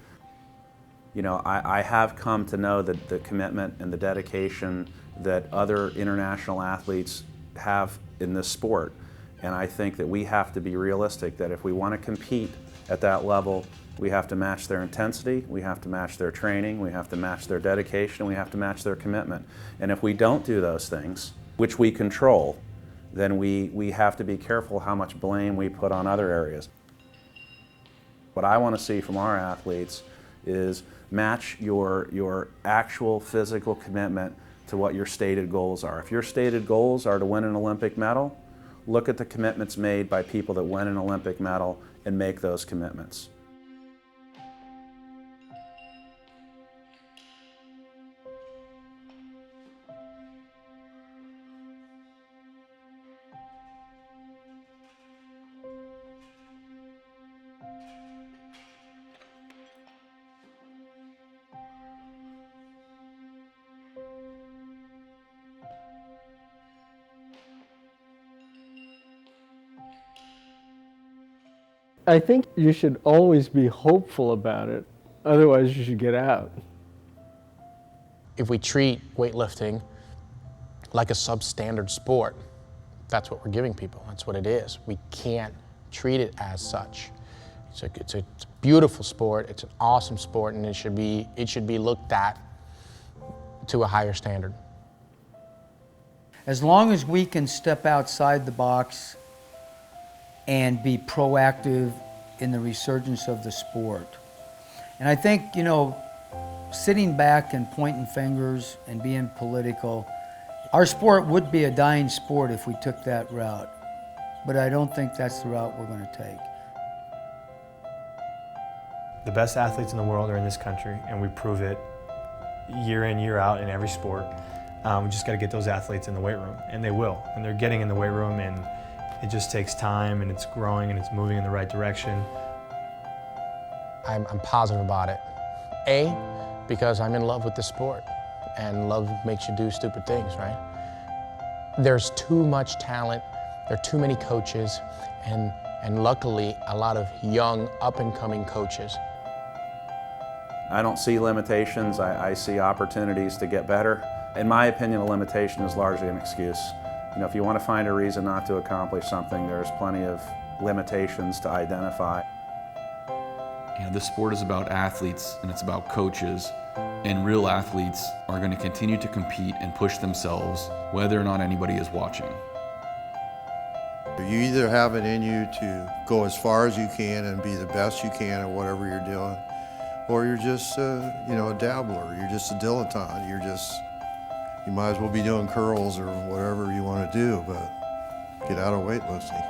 You know, I have come to know that the commitment and the dedication that other international athletes have in this sport. And I think that we have to be realistic that if we want to compete at that level, we have to match their intensity, we have to match their training, we have to match their dedication, we have to match their commitment. And if we don't do those things, which we control, then we have to be careful how much blame we put on other areas. What I want to see from our athletes is match your actual physical commitment to what your stated goals are. If your stated goals are to win an Olympic medal, look at the commitments made by people that win an Olympic medal and make those commitments. I think you should always be hopeful about it. Otherwise, you should get out. If we treat weightlifting like a substandard sport, that's what we're giving people. That's what it is. We can't treat it as such. It's a beautiful sport. It's an awesome sport, and it should be looked at to a higher standard. As long as we can step outside the box and be proactive in the resurgence of the sport. And I think, you know, sitting back and pointing fingers and being political, our sport would be a dying sport if we took that route. But I don't think that's the route we're going to take. The best athletes in the world are in this country, and we prove it year in, year out in every sport. We just got to get those athletes in the weight room, and they will. And they're getting in the weight room, and it just takes time, and it's growing, and it's moving in the right direction. I'm positive about it. A, because I'm in love with the sport, and love makes you do stupid things, right? There's too much talent, there are too many coaches, and luckily a lot of young, up-and-coming coaches. I don't see limitations, I see opportunities to get better. In my opinion, a limitation is largely an excuse. You know, if you want to find a reason not to accomplish something, there's plenty of limitations to identify. You know, this sport is about athletes and it's about coaches, and real athletes are going to continue to compete and push themselves whether or not anybody is watching. You either have it in you to go as far as you can and be the best you can at whatever you're doing, or you're just you know, a dabbler, you're just a dilettante, you might as well be doing curls or whatever you want to do, but get out of weightlifting.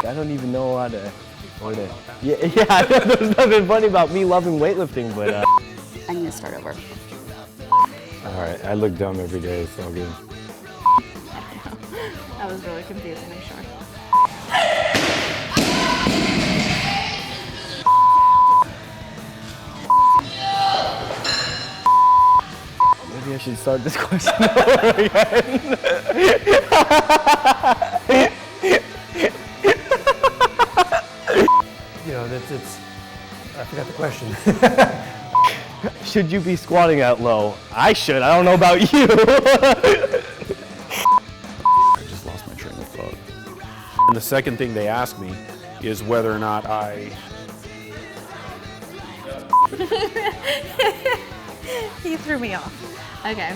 I don't even know how to, yeah, there's nothing funny about me loving weightlifting, but I'm gonna start over. All right, I look dumb every day, it's all good. That was really confusing, I'm sure. maybe I should start this question over again. You know, I forgot the question. Should you be squatting out low? I should, I don't know about you. I just lost my train of thought. And the second thing they ask me is whether or not He threw me off. Okay.